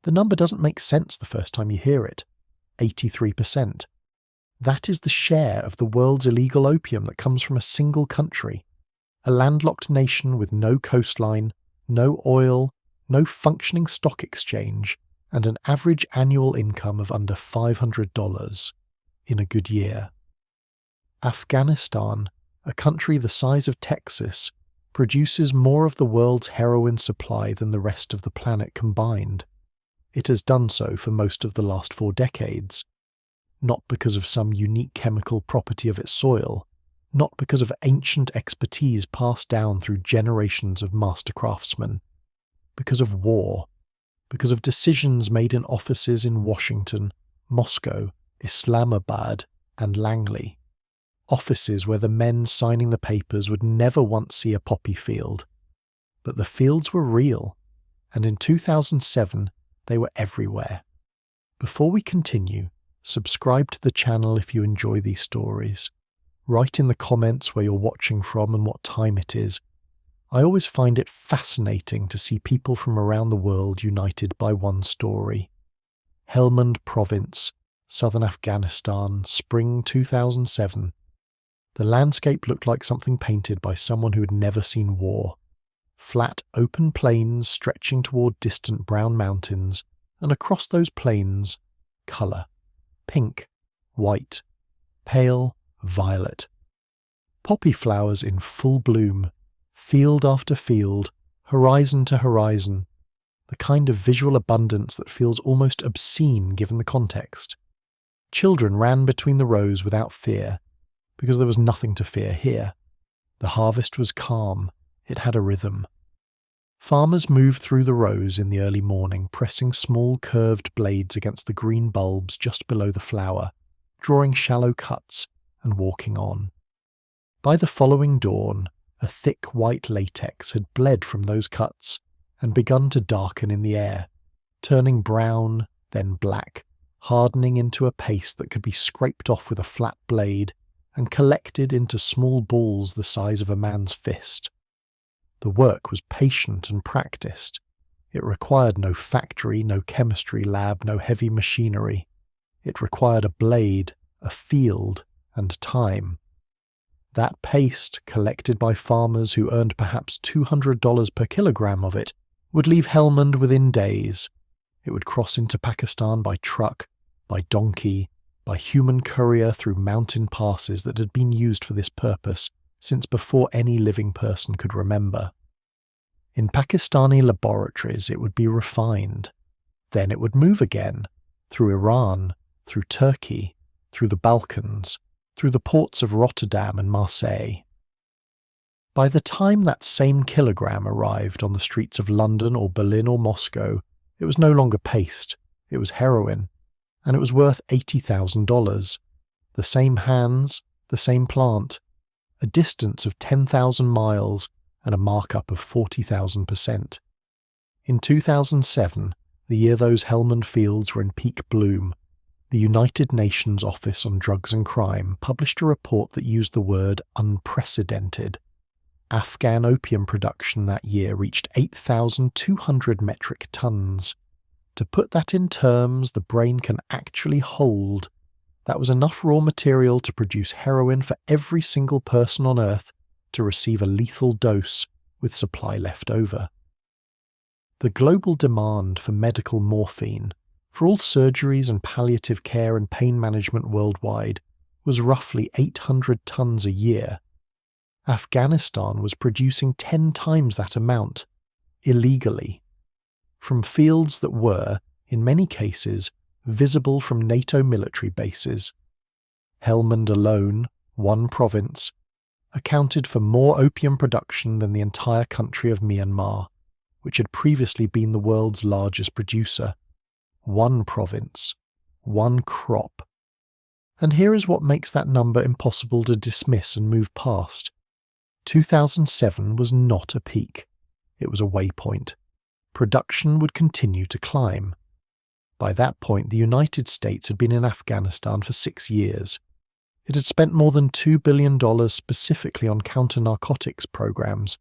The number doesn't make sense the first time you hear it. 83%. That is the share of the world's illegal opium that comes from a single country, a landlocked nation with no coastline, no oil, no functioning stock exchange, and an average annual income of under $500 in a good year. Afghanistan, a country the size of Texas, produces more of the world's heroin supply than the rest of the planet combined. It has done so for most of the last 4 decades. Not because of some unique chemical property of its soil, not because of ancient expertise passed down through generations of master craftsmen. Because of war. Because of decisions made in offices in Washington, Moscow, Islamabad, and Langley. Offices where the men signing the papers would never once see a poppy field. But the fields were real, and in 2007 they were everywhere. Before we continue, subscribe to the channel if you enjoy these stories. Write in the comments where you're watching from and what time it is. I always find it fascinating to see people from around the world united by one story. Helmand Province, southern Afghanistan, spring 2007. The landscape looked like something painted by someone who had never seen war. Flat, open plains stretching toward distant brown mountains, and across those plains, colour. Pink, white, pale, violet. Poppy flowers in full bloom, field after field, horizon to horizon. The kind of visual abundance that feels almost obscene given the context. Children ran between the rows without fear, because there was nothing to fear here. The harvest was calm, it had a rhythm. Farmers moved through the rows in the early morning, pressing small curved blades against the green bulbs just below the flower, drawing shallow cuts and walking on. By the following dawn, a thick white latex had bled from those cuts and begun to darken in the air, turning brown, then black, hardening into a paste that could be scraped off with a flat blade and collected into small balls the size of a man's fist. The work was patient and practiced. It required no factory, no chemistry lab, no heavy machinery. It required a blade, a field, and time. That paste, collected by farmers who earned perhaps $200 per kilogram of it, would leave Helmand within days. It would cross into Pakistan by truck, by donkey, by human courier through mountain passes that had been used for this purpose since before any living person could remember. In Pakistani laboratories it would be refined. Then it would move again, through Iran, through Turkey, through the Balkans, through the ports of Rotterdam and Marseille. By the time that same kilogram arrived on the streets of London or Berlin or Moscow, it was no longer paste, it was heroin, and it was worth $80,000. The same hands, the same plant, a distance of 10,000 miles and a markup of 40,000%. In 2007, the year those Helmand fields were in peak bloom, the United Nations Office on Drugs and Crime published a report that used the word unprecedented. Afghan opium production that year reached 8,200 metric tons. To put that in terms the brain can actually hold, that was enough raw material to produce heroin for every single person on Earth to receive a lethal dose with supply left over. The global demand for medical morphine, for all surgeries and palliative care and pain management worldwide, was roughly 800 tons a year. Afghanistan was producing 10 times that amount, illegally, from fields that were, in many cases, visible from NATO military bases. Helmand alone, one province, accounted for more opium production than the entire country of Myanmar, which had previously been the world's largest producer. One province, one crop. And here is what makes that number impossible to dismiss and move past. 2007 was not a peak. It was a waypoint. Production would continue to climb. By that point, the United States had been in Afghanistan for 6 years. It had spent more than $2 billion specifically on counter-narcotics programs,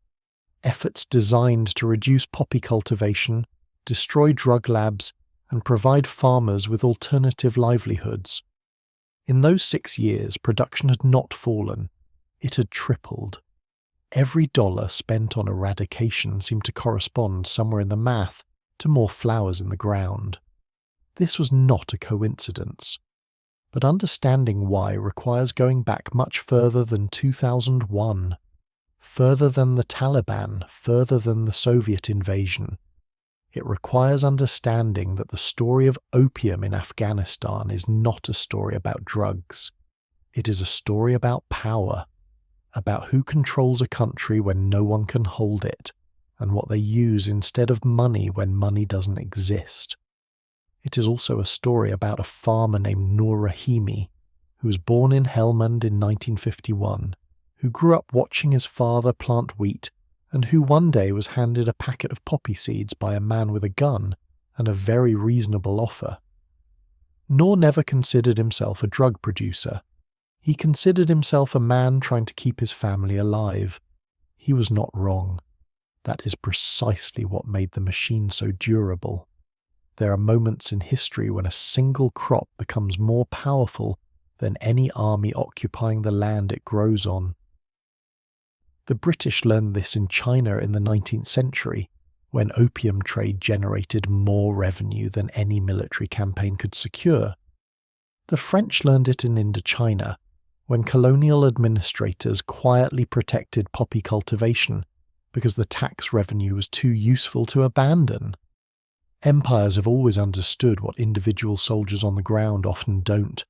efforts designed to reduce poppy cultivation, destroy drug labs, and provide farmers with alternative livelihoods. In those 6 years, production had not fallen, it had tripled. Every dollar spent on eradication seemed to correspond somewhere in the math to more flowers in the ground. This was not a coincidence. But understanding why requires going back much further than 2001, further than the Taliban, further than the Soviet invasion. It requires understanding that the story of opium in Afghanistan is not a story about drugs. It is a story about power, about who controls a country when no one can hold it, and what they use instead of money when money doesn't exist. It is also a story about a farmer named Nur Rahimi, who was born in Helmand in 1951, who grew up watching his father plant wheat, and who one day was handed a packet of poppy seeds by a man with a gun and a very reasonable offer. Nur never considered himself a drug producer. He considered himself a man trying to keep his family alive. He was not wrong. That is precisely what made the machine so durable. There are moments in history when a single crop becomes more powerful than any army occupying the land it grows on. The British learned this in China in the 19th century, when opium trade generated more revenue than any military campaign could secure. The French learned it in Indochina, when colonial administrators quietly protected poppy cultivation because the tax revenue was too useful to abandon. Empires have always understood what individual soldiers on the ground often don't,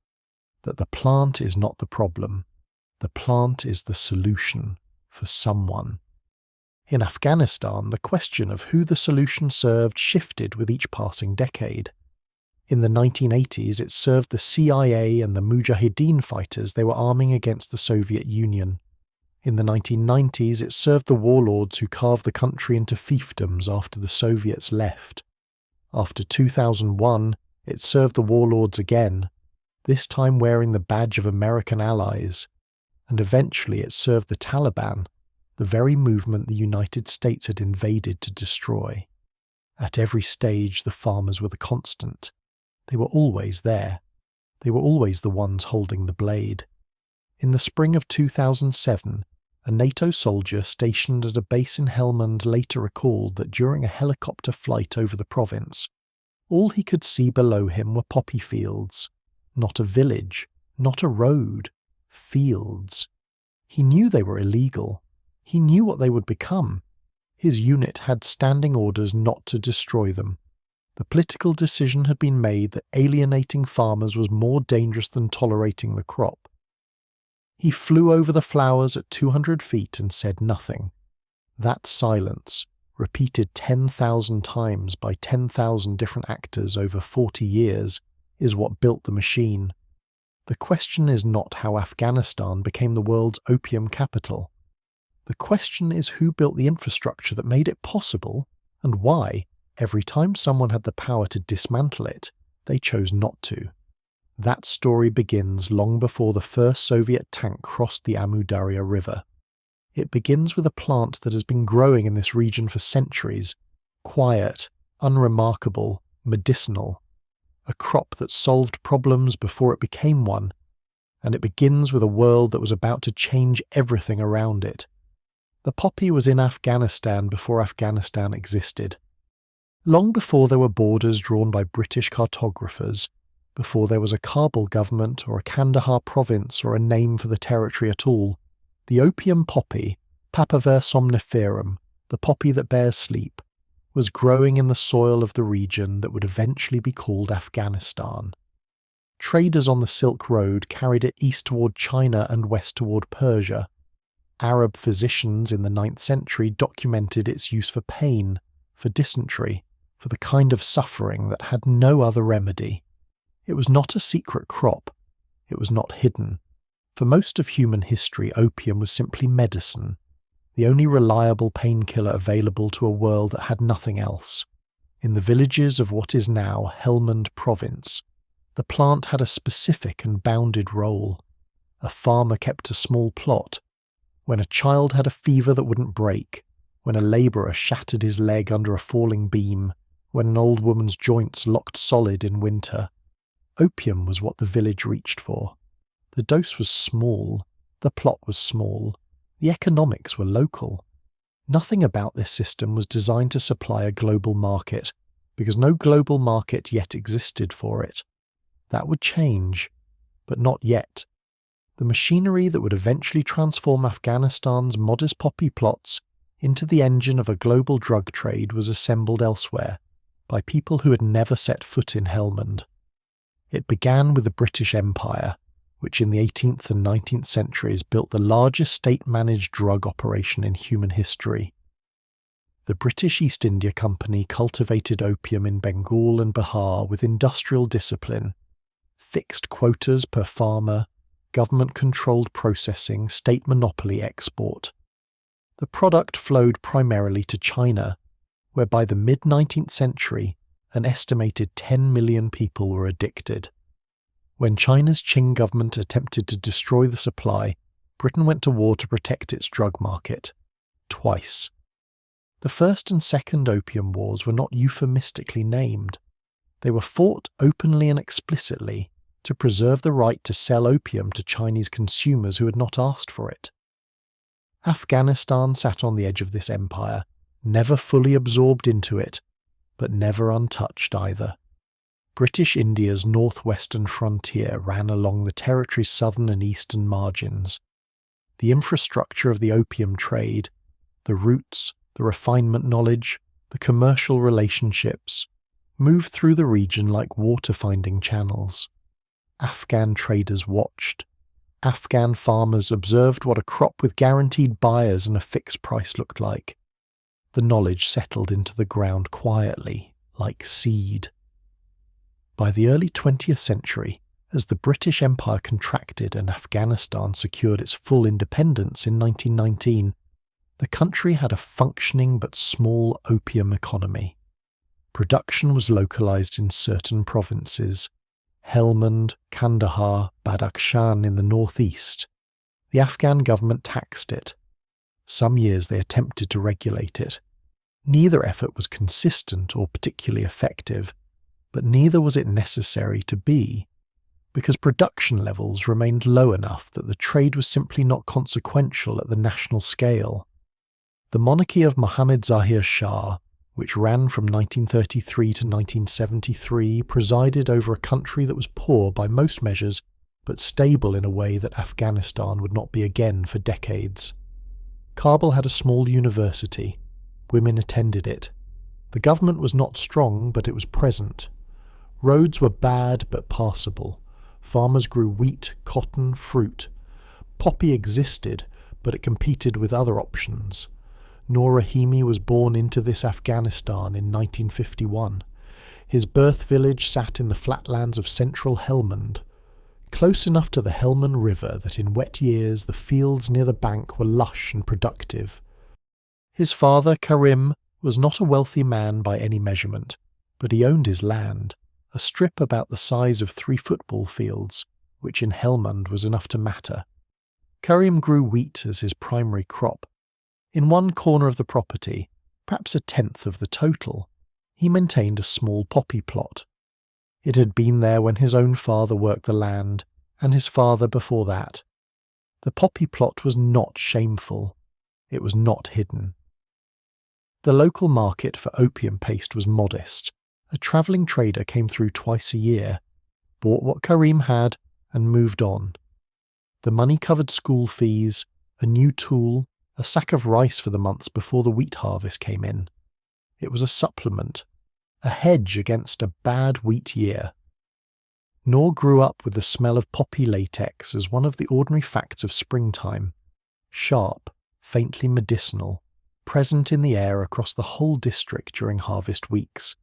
that the plant is not the problem. The plant is the solution for someone. In Afghanistan, the question of who the solution served shifted with each passing decade. In the 1980s, it served the CIA and the Mujahideen fighters they were arming against the Soviet Union. In the 1990s, it served the warlords who carved the country into fiefdoms after the Soviets left. After 2001, it served the warlords again, this time wearing the badge of American allies, and eventually it served the Taliban, the very movement the United States had invaded to destroy. At every stage, the farmers were the constant. They were always there. They were always the ones holding the blade. In the spring of 2007, a NATO soldier stationed at a base in Helmand later recalled that during a helicopter flight over the province, all he could see below him were poppy fields. Not a village, not a road, fields. He knew they were illegal. He knew what they would become. His unit had standing orders not to destroy them. The political decision had been made that alienating farmers was more dangerous than tolerating the crop. He flew over the flowers at 200 feet and said nothing. That silence, repeated 10,000 times by 10,000 different actors over 40 years, is what built the machine. The question is not how Afghanistan became the world's opium capital. The question is who built the infrastructure that made it possible, and why, every time someone had the power to dismantle it, they chose not to. That story begins long before the first Soviet tank crossed the Amu Darya River. It begins with a plant that has been growing in this region for centuries, quiet, unremarkable, medicinal, a crop that solved problems before it became one, and it begins with a world that was about to change everything around it. The poppy was in Afghanistan before Afghanistan existed. Long before there were borders drawn by British cartographers, before there was a Kabul government or a Kandahar province or a name for the territory at all, the opium poppy, Papaver somniferum, the poppy that bears sleep, was growing in the soil of the region that would eventually be called Afghanistan. Traders on the Silk Road carried it east toward China and west toward Persia. Arab physicians in the 9th century documented its use for pain, for dysentery, for the kind of suffering that had no other remedy. It was not a secret crop. It was not hidden. For most of human history, opium was simply medicine, the only reliable painkiller available to a world that had nothing else. In the villages of what is now Helmand Province, the plant had a specific and bounded role. A farmer kept a small plot. When a child had a fever that wouldn't break, when a labourer shattered his leg under a falling beam, when an old woman's joints locked solid in winter. Opium was what the village reached for. The dose was small, the plot was small, the economics were local. Nothing about this system was designed to supply a global market, because no global market yet existed for it. That would change, but not yet. The machinery that would eventually transform Afghanistan's modest poppy plots into the engine of a global drug trade was assembled elsewhere, by people who had never set foot in Helmand. It began with the British Empire, which in the 18th and 19th centuries built the largest state-managed drug operation in human history. The British East India Company cultivated opium in Bengal and Bihar with industrial discipline, fixed quotas per farmer, government-controlled processing, state monopoly export. The product flowed primarily to China, where by the mid-19th century, an estimated 10 million people were addicted. When China's Qing government attempted to destroy the supply, Britain went to war to protect its drug market. Twice. The First and Second Opium Wars were not euphemistically named. They were fought openly and explicitly to preserve the right to sell opium to Chinese consumers who had not asked for it. Afghanistan sat on the edge of this empire, never fully absorbed into it, but never untouched either. British India's northwestern frontier ran along the territory's southern and eastern margins. The infrastructure of the opium trade, the routes, the refinement knowledge, the commercial relationships, moved through the region like water-finding channels. Afghan traders watched. Afghan farmers observed what a crop with guaranteed buyers and a fixed price looked like. The knowledge settled into the ground quietly, like seed. By the early 20th century, as the British Empire contracted and Afghanistan secured its full independence in 1919, the country had a functioning but small opium economy. Production was localized in certain provinces, Helmand, Kandahar, Badakhshan in the northeast. The Afghan government taxed it. Some years they attempted to regulate it. Neither effort was consistent or particularly effective, but neither was it necessary to be, because production levels remained low enough that the trade was simply not consequential at the national scale. The monarchy of Mohammad Zahir Shah, which ran from 1933 to 1973, presided over a country that was poor by most measures, but stable in a way that Afghanistan would not be again for decades. Kabul had a small university. Women attended it. The government was not strong, but it was present. Roads were bad but passable. Farmers grew wheat, cotton, fruit. Poppy existed, but it competed with other options. Noor Rahimi was born into this Afghanistan in 1951. His birth village sat in the flatlands of central Helmand, close enough to the Helmand River that in wet years the fields near the bank were lush and productive. His father, Karim, was not a wealthy man by any measurement, but he owned his land, a strip about the size of 3 football fields, which in Helmand was enough to matter. Karim grew wheat as his primary crop. In one corner of the property, perhaps 1/10 of the total, he maintained a small poppy plot. It had been there when his own father worked the land, and his father before that. The poppy plot was not shameful. It was not hidden. The local market for opium paste was modest. A travelling trader came through twice a year, bought what Karim had, and moved on. The money covered school fees, a new tool, a sack of rice for the months before the wheat harvest came in. It was a supplement, a hedge against a bad wheat year. Noor grew up with the smell of poppy latex as one of the ordinary facts of springtime, sharp, faintly medicinal, present in the air across the whole district during harvest weeks.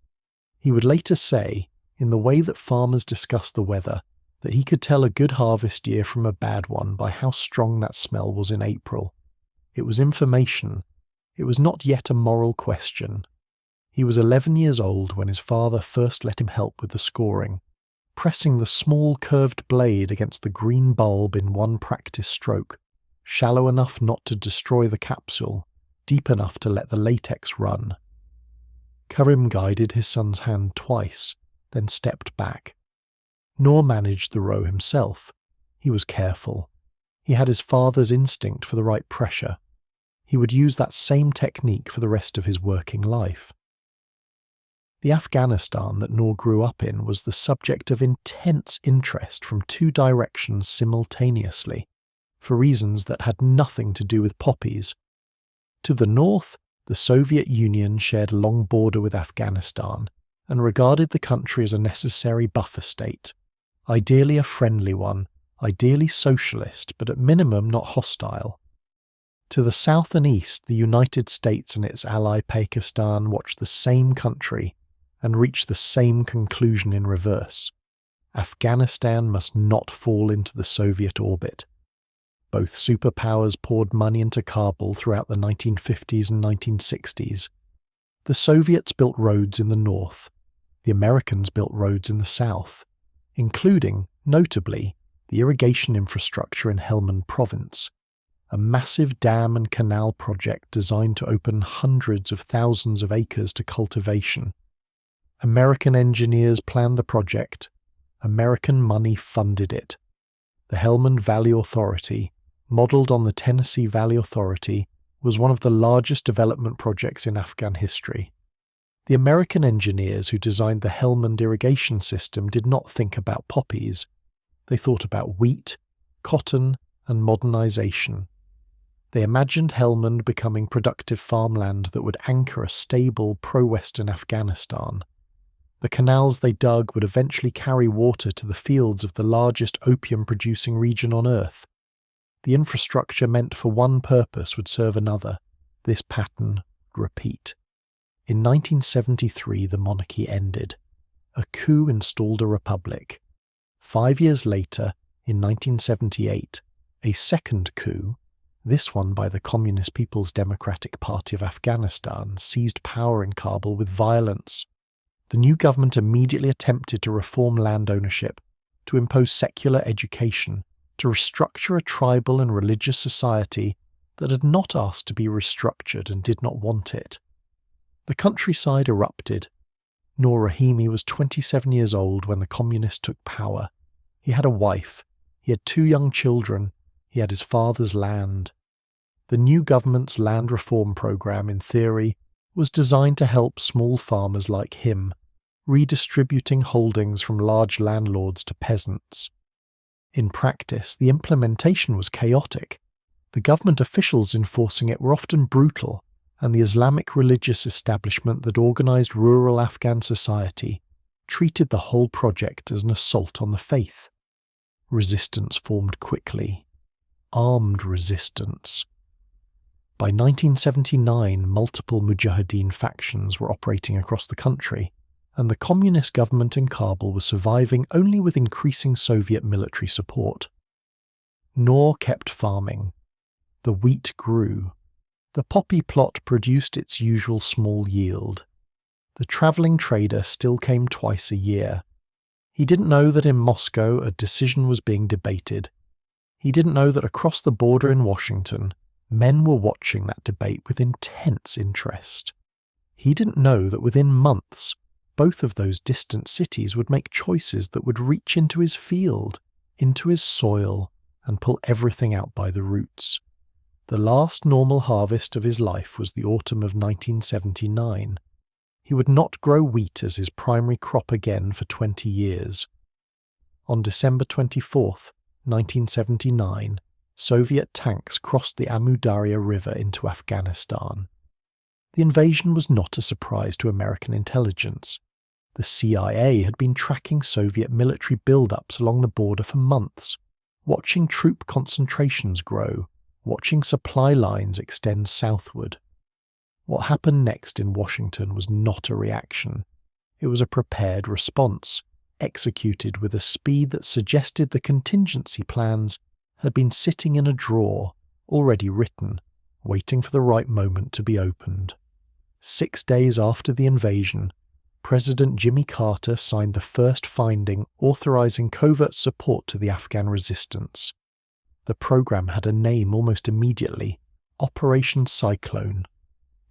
He would later say, in the way that farmers discuss the weather, that he could tell a good harvest year from a bad one by how strong that smell was in April. It was information. It was not yet a moral question. He was 11 years old when his father first let him help with the scoring, pressing the small curved blade against the green bulb in one practice stroke, shallow enough not to destroy the capsule, deep enough to let the latex run. Karim guided his son's hand twice, then stepped back. Noor managed the row himself. He was careful. He had his father's instinct for the right pressure. He would use that same technique for the rest of his working life. The Afghanistan that Noor grew up in was the subject of intense interest from two directions simultaneously, for reasons that had nothing to do with poppies. To the north, the Soviet Union shared a long border with Afghanistan and regarded the country as a necessary buffer state, ideally a friendly one, ideally socialist, but at minimum not hostile. To the south and east, the United States and its ally Pakistan watched the same country and reached the same conclusion in reverse. Afghanistan must not fall into the Soviet orbit. Both superpowers poured money into Kabul throughout the 1950s and 1960s. The Soviets built roads in the north. The Americans built roads in the south, including, notably, the irrigation infrastructure in Helmand province, a massive dam and canal project designed to open hundreds of thousands of acres to cultivation. American engineers planned the project. American money funded it. The Helmand Valley Authority, modelled on the Tennessee Valley Authority, was one of the largest development projects in Afghan history. The American engineers who designed the Helmand irrigation system did not think about poppies. They thought about wheat, cotton, and modernization. They imagined Helmand becoming productive farmland that would anchor a stable pro-Western Afghanistan. The canals they dug would eventually carry water to the fields of the largest opium-producing region on Earth. The infrastructure meant for one purpose would serve another. This pattern would repeat. In 1973, the monarchy ended. A coup installed a republic. 5 years later, in 1978, a second coup, this one by the Communist People's Democratic Party of Afghanistan, seized power in Kabul with violence. The new government immediately attempted to reform land ownership, to impose secular education, to restructure a tribal and religious society that had not asked to be restructured and did not want it. The countryside erupted. Noor Rahimi was 27 years old when the communists took power. He had a wife. He had 2 young children. He had his father's land. The new government's land reform program, in theory, was designed to help small farmers like him, redistributing holdings from large landlords to peasants. In practice, the implementation was chaotic. The government officials enforcing it were often brutal, and the Islamic religious establishment that organized rural Afghan society treated the whole project as an assault on the faith. Resistance formed quickly. Armed resistance. By 1979, multiple Mujahideen factions were operating across the country, and the communist government in Kabul was surviving only with increasing Soviet military support. Noor kept farming. The wheat grew. The poppy plot produced its usual small yield. The travelling trader still came twice a year. He didn't know that in Moscow a decision was being debated. He didn't know that across the border in Washington, men were watching that debate with intense interest. He didn't know that within months, both of those distant cities would make choices that would reach into his field, into his soil, and pull everything out by the roots. The last normal harvest of his life was the autumn of 1979. He would not grow wheat as his primary crop again for 20 years. On December 24th, 1979, Soviet tanks crossed the Amu Darya River into Afghanistan. The invasion was not a surprise to American intelligence. The CIA had been tracking Soviet military build-ups along the border for months, watching troop concentrations grow, watching supply lines extend southward. What happened next in Washington was not a reaction. It was a prepared response, executed with a speed that suggested the contingency plans had been sitting in a drawer, already written, waiting for the right moment to be opened. 6 days after the invasion, President Jimmy Carter signed the first finding authorizing covert support to the Afghan resistance. The program had a name almost immediately: Operation Cyclone.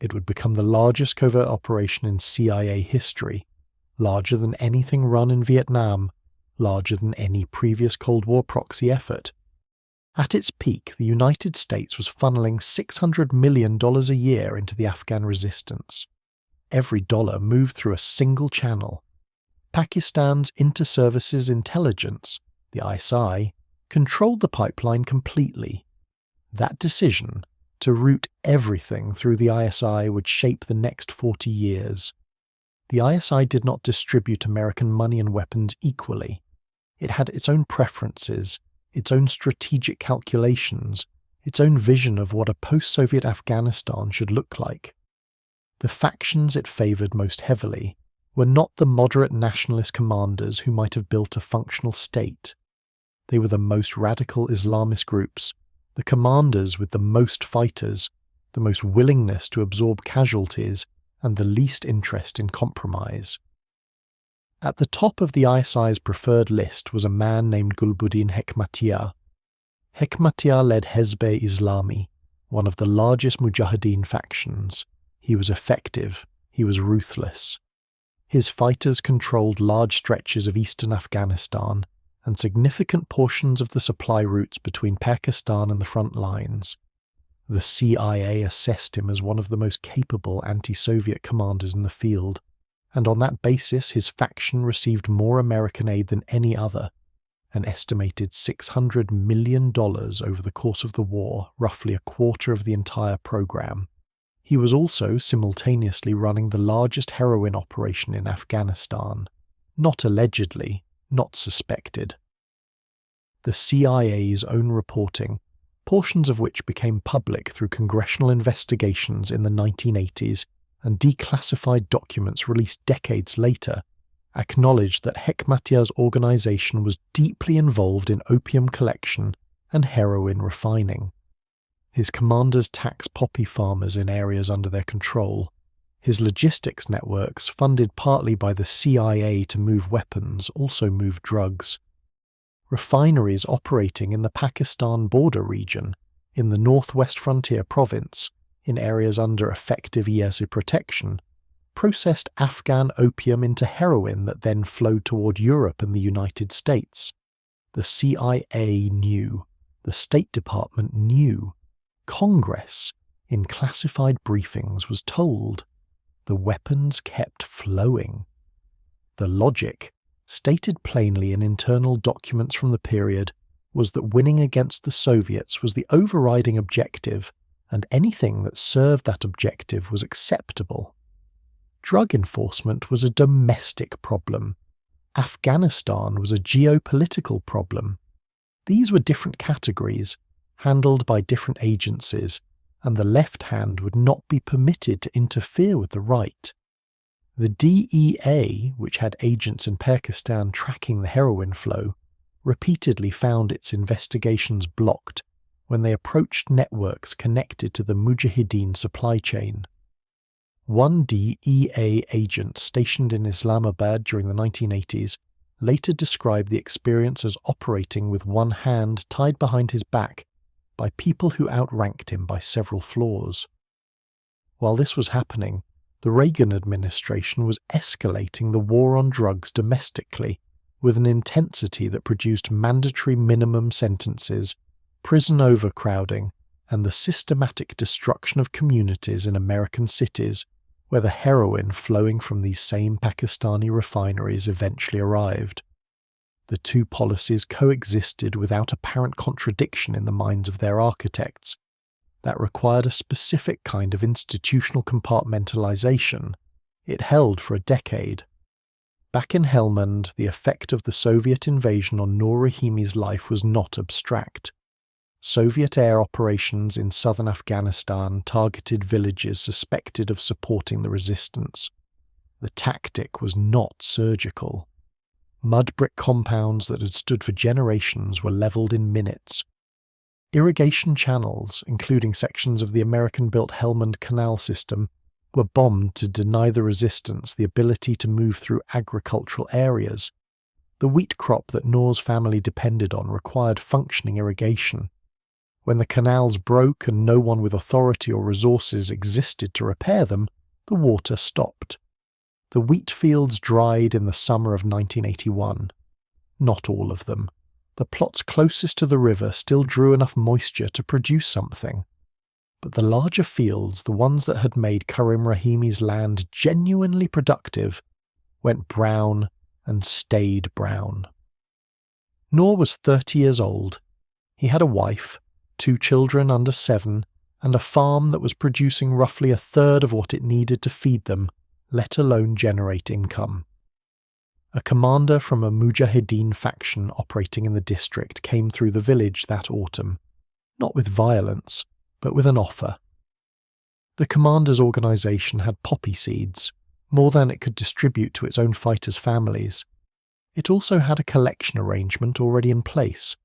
It would become the largest covert operation in CIA history, larger than anything run in Vietnam, larger than any previous Cold War proxy effort. At its peak, the United States was funneling $600 million a year into the Afghan resistance. Every dollar moved through a single channel. Pakistan's Inter-Services Intelligence, the ISI, controlled the pipeline completely. That decision, to route everything through the ISI, would shape the next 40 years. The ISI did not distribute American money and weapons equally. It had its own preferences, its own strategic calculations, its own vision of what a post-Soviet Afghanistan should look like. The factions it favoured most heavily were not the moderate nationalist commanders who might have built a functional state. They were the most radical Islamist groups, the commanders with the most fighters, the most willingness to absorb casualties, and the least interest in compromise. At the top of the ISI's preferred list was a man named Gulbuddin Hekmatyar. Hekmatyar led Hezb-e-Islami, one of the largest Mujahideen factions. He was effective, he was ruthless. His fighters controlled large stretches of eastern Afghanistan and significant portions of the supply routes between Pakistan and the front lines. The CIA assessed him as one of the most capable anti-Soviet commanders in the field, and on that basis his faction received more American aid than any other, an estimated $600 million over the course of the war, roughly a quarter of the entire program. He was also simultaneously running the largest heroin operation in Afghanistan, not allegedly, not suspected. The CIA's own reporting, portions of which became public through congressional investigations in the 1980s and declassified documents released decades later, acknowledged that Hekmatyar's organization was deeply involved in opium collection and heroin refining. His commanders taxed poppy farmers in areas under their control. His logistics networks, funded partly by the CIA to move weapons, also moved drugs. Refineries operating in the Pakistan border region, in the northwest frontier province, in areas under effective ESA protection, processed Afghan opium into heroin that then flowed toward Europe and the United States. The CIA knew. The State Department knew. Congress, in classified briefings, was told. The weapons kept flowing. The logic, stated plainly in internal documents from the period, was that winning against the Soviets was the overriding objective, and anything that served that objective was acceptable. Drug enforcement was a domestic problem. Afghanistan was a geopolitical problem. These were different categories, handled by different agencies, and the left hand would not be permitted to interfere with the right. The DEA, which had agents in Pakistan tracking the heroin flow, repeatedly found its investigations blocked when they approached networks connected to the Mujahideen supply chain. One DEA agent stationed in Islamabad during the 1980s later described the experience as operating with one hand tied behind his back by people who outranked him by several floors. While this was happening, the Reagan administration was escalating the war on drugs domestically with an intensity that produced mandatory minimum sentences, prison overcrowding, and the systematic destruction of communities in American cities where the heroin flowing from these same Pakistani refineries eventually arrived. The two policies coexisted without apparent contradiction in the minds of their architects. That required a specific kind of institutional compartmentalization. It held for a decade. Back in Helmand, the effect of the Soviet invasion on Noor Rahimi's life was not abstract. Soviet air operations in southern Afghanistan targeted villages suspected of supporting the resistance. The tactic was not surgical. Mud brick compounds that had stood for generations were leveled in minutes. Irrigation channels, including sections of the American-built Helmand Canal system, were bombed to deny the resistance the ability to move through agricultural areas. The wheat crop that Noor's family depended on required functioning irrigation. When the canals broke and no one with authority or resources existed to repair them, the water stopped. The wheat fields dried in the summer of 1981. Not all of them. The plots closest to the river still drew enough moisture to produce something. But the larger fields, the ones that had made Karim Rahimi's land genuinely productive, went brown and stayed brown. Noor was 30 years old. He had a wife, 2 children under 7, and a farm that was producing roughly a third of what it needed to feed them, let alone generate income. A commander from a Mujahideen faction operating in the district came through the village that autumn, not with violence, but with an offer. The commander's organisation had poppy seeds, more than it could distribute to its own fighters' families. It also had a collection arrangement already in place.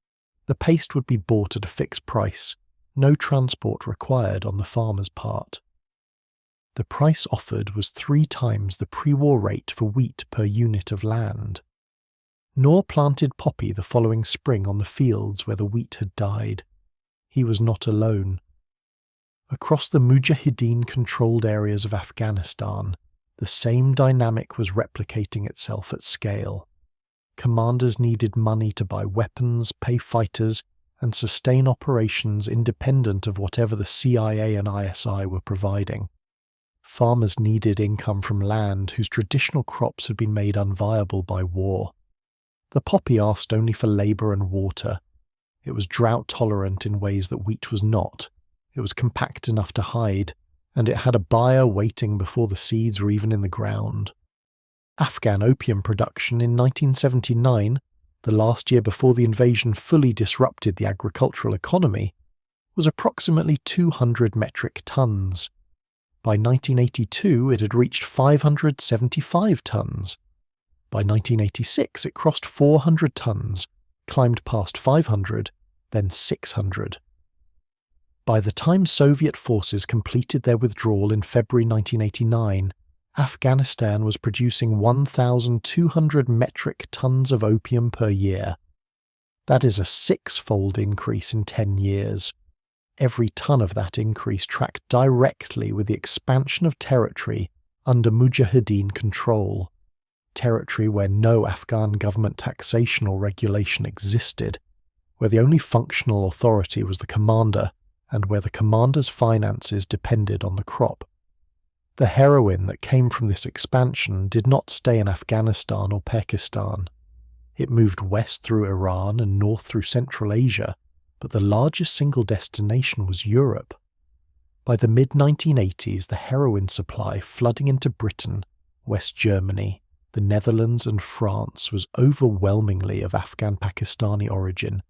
The paste would be bought at a fixed price, no transport required on the farmer's part. The price offered was 3 times the pre-war rate for wheat per unit of land. Noor planted poppy the following spring on the fields where the wheat had died. He was not alone. Across the Mujahideen-controlled areas of Afghanistan, the same dynamic was replicating itself at scale. Commanders needed money to buy weapons, pay fighters, and sustain operations independent of whatever the CIA and ISI were providing. Farmers needed income from land whose traditional crops had been made unviable by war. The poppy asked only for labour and water. It was drought-tolerant in ways that wheat was not. It was compact enough to hide, and it had a buyer waiting before the seeds were even in the ground. Afghan opium production in 1979, the last year before the invasion fully disrupted the agricultural economy, was approximately 200 metric tons. By 1982, it had reached 575 tons. By 1986, it crossed 400 tons, climbed past 500, then 600. By the time Soviet forces completed their withdrawal in February 1989, Afghanistan was producing 1,200 metric tons of opium per year. That is a 6-fold increase in 10 years. Every ton of that increase tracked directly with the expansion of territory under Mujahideen control, territory where no Afghan government taxation or regulation existed, where the only functional authority was the commander, and where the commander's finances depended on the crop. The heroin that came from this expansion did not stay in Afghanistan or Pakistan. It moved west through Iran and north through Central Asia, but the largest single destination was Europe. By the mid-1980s, the heroin supply flooding into Britain, West Germany, the Netherlands and France was overwhelmingly of Afghan-Pakistani origin,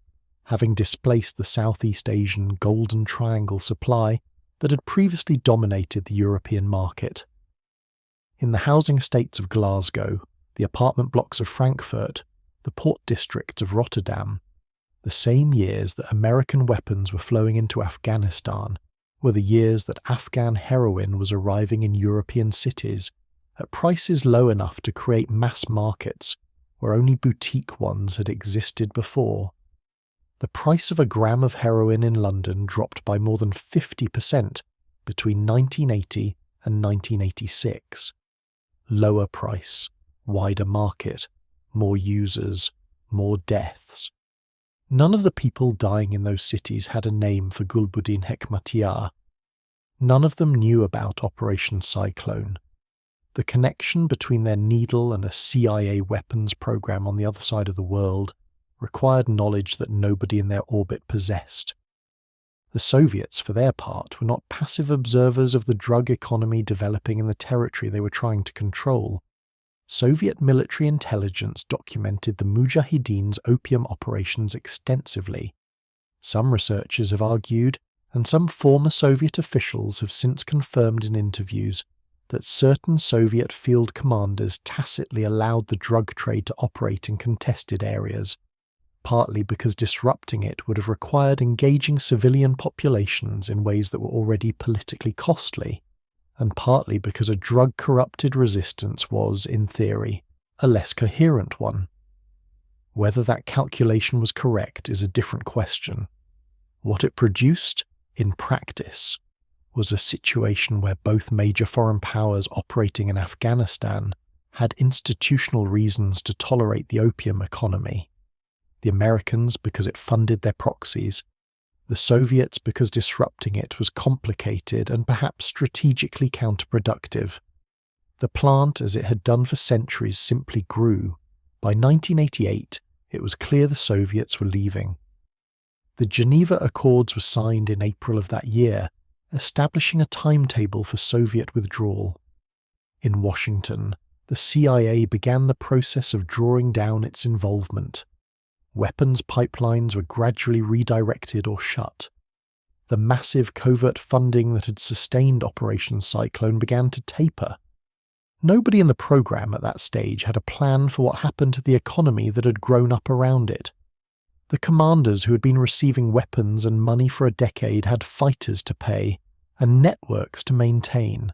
having displaced the Southeast Asian Golden Triangle supply that had previously dominated the European market. In the housing estates of Glasgow, the apartment blocks of Frankfurt, the port districts of Rotterdam, the same years that American weapons were flowing into Afghanistan were the years that Afghan heroin was arriving in European cities at prices low enough to create mass markets where only boutique ones had existed before. The price of a gram of heroin in London dropped by more than 50% between 1980 and 1986. Lower price, wider market, more users, more deaths. None of the people dying in those cities had a name for Gulbuddin Hekmatyar. None of them knew about Operation Cyclone. The connection between their needle and a CIA weapons program on the other side of the world required knowledge that nobody in their orbit possessed. The Soviets, for their part, were not passive observers of the drug economy developing in the territory they were trying to control. Soviet military intelligence documented the Mujahideen's opium operations extensively. Some researchers have argued, and some former Soviet officials have since confirmed in interviews, that certain Soviet field commanders tacitly allowed the drug trade to operate in contested areas, partly because disrupting it would have required engaging civilian populations in ways that were already politically costly, and partly because a drug-corrupted resistance was, in theory, a less coherent one. Whether that calculation was correct is a different question. What it produced, in practice, was a situation where both major foreign powers operating in Afghanistan had institutional reasons to tolerate the opium economy. The Americans because it funded their proxies, the Soviets because disrupting it was complicated and perhaps strategically counterproductive. The plant, as it had done for centuries, simply grew. By 1988, it was clear the Soviets were leaving. The Geneva Accords were signed in April of that year, establishing a timetable for Soviet withdrawal. In Washington, the CIA began the process of drawing down its involvement. Weapons pipelines were gradually redirected or shut. The massive covert funding that had sustained Operation Cyclone began to taper. Nobody in the program at that stage had a plan for what happened to the economy that had grown up around it. The commanders who had been receiving weapons and money for a decade had fighters to pay and networks to maintain.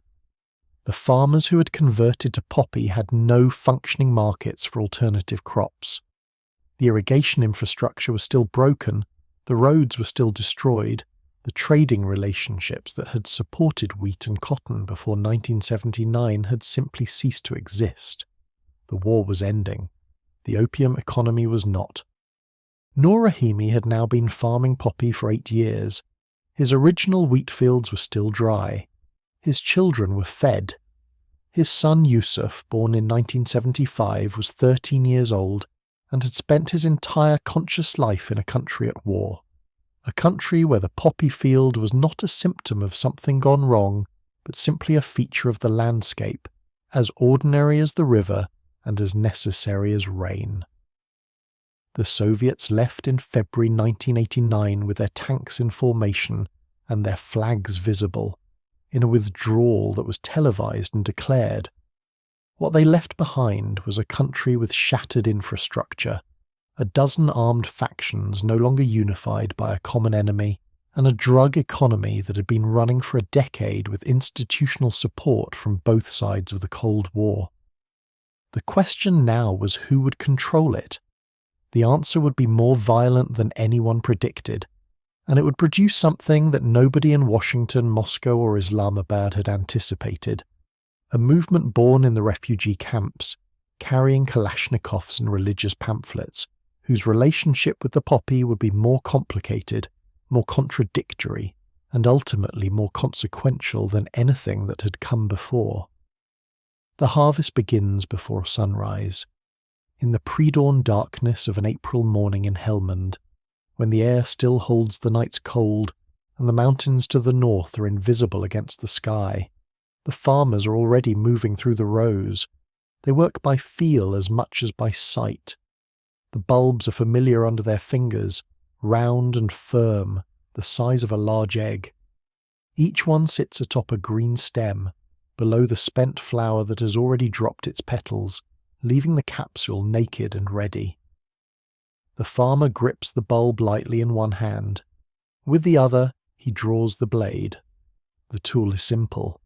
The farmers who had converted to poppy had no functioning markets for alternative crops. The irrigation infrastructure was still broken, the roads were still destroyed, the trading relationships that had supported wheat and cotton before 1979 had simply ceased to exist. The war was ending. The opium economy was not. Nur Rahimi had now been farming poppy for 8 years. His original wheat fields were still dry. His children were fed. His son Yusuf, born in 1975, was 13 years old and had spent his entire conscious life in a country at war. A country where the poppy field was not a symptom of something gone wrong, but simply a feature of the landscape, as ordinary as the river and as necessary as rain. The Soviets left in February 1989 with their tanks in formation and their flags visible, in a withdrawal that was televised and declared. What they left behind was a country with shattered infrastructure, a dozen armed factions no longer unified by a common enemy, and a drug economy that had been running for a decade with institutional support from both sides of the Cold War. The question now was who would control it. The answer would be more violent than anyone predicted, and it would produce something that nobody in Washington, Moscow, or Islamabad had anticipated. A movement born in the refugee camps, carrying Kalashnikovs and religious pamphlets, whose relationship with the poppy would be more complicated, more contradictory, and ultimately more consequential than anything that had come before. The harvest begins before sunrise. In the pre-dawn darkness of an April morning in Helmand, when the air still holds the night's cold and the mountains to the north are invisible against the sky, the farmers are already moving through the rows. They work by feel as much as by sight. The bulbs are familiar under their fingers, round and firm, the size of a large egg. Each one sits atop a green stem, below the spent flower that has already dropped its petals, leaving the capsule naked and ready. The farmer grips the bulb lightly in one hand. With the other, he draws the blade. The tool is simple.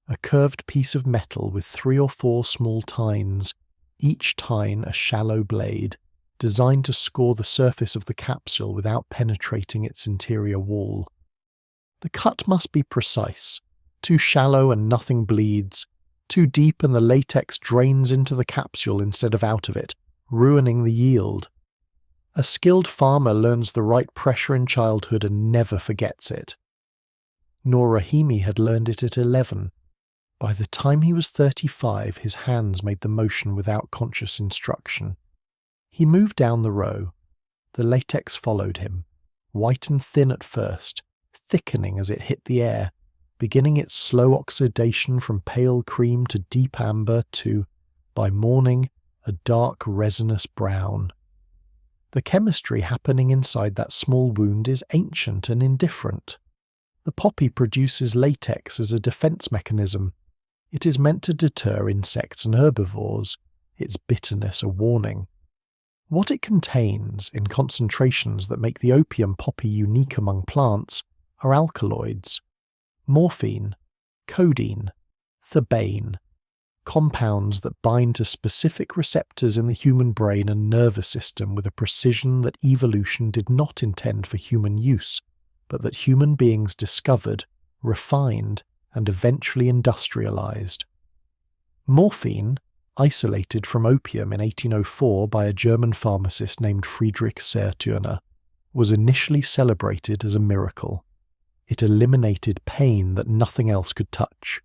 A curved piece of metal with 3 or 4 small tines, each tine a shallow blade, designed to score the surface of the capsule without penetrating its interior wall. The cut must be precise. Too shallow and nothing bleeds. Too deep and the latex drains into the capsule instead of out of it, ruining the yield. A skilled farmer learns the right pressure in childhood and never forgets it. Nur Rahimi had learned it at 11. By the time he was 35, his hands made the motion without conscious instruction. He moved down the row. The latex followed him, white and thin at first, thickening as it hit the air, beginning its slow oxidation from pale cream to deep amber to, by morning, a dark resinous brown. The chemistry happening inside that small wound is ancient and indifferent. The poppy produces latex as a defense mechanism. It is meant to deter insects and herbivores, its bitterness a warning. What it contains, in concentrations that make the opium poppy unique among plants, are alkaloids. Morphine, codeine, thebaine, compounds that bind to specific receptors in the human brain and nervous system with a precision that evolution did not intend for human use, but that human beings discovered, refined, and eventually industrialized. Morphine, isolated from opium in 1804 by a German pharmacist named Friedrich Serturner, was initially celebrated as a miracle. It eliminated pain that nothing else could touch.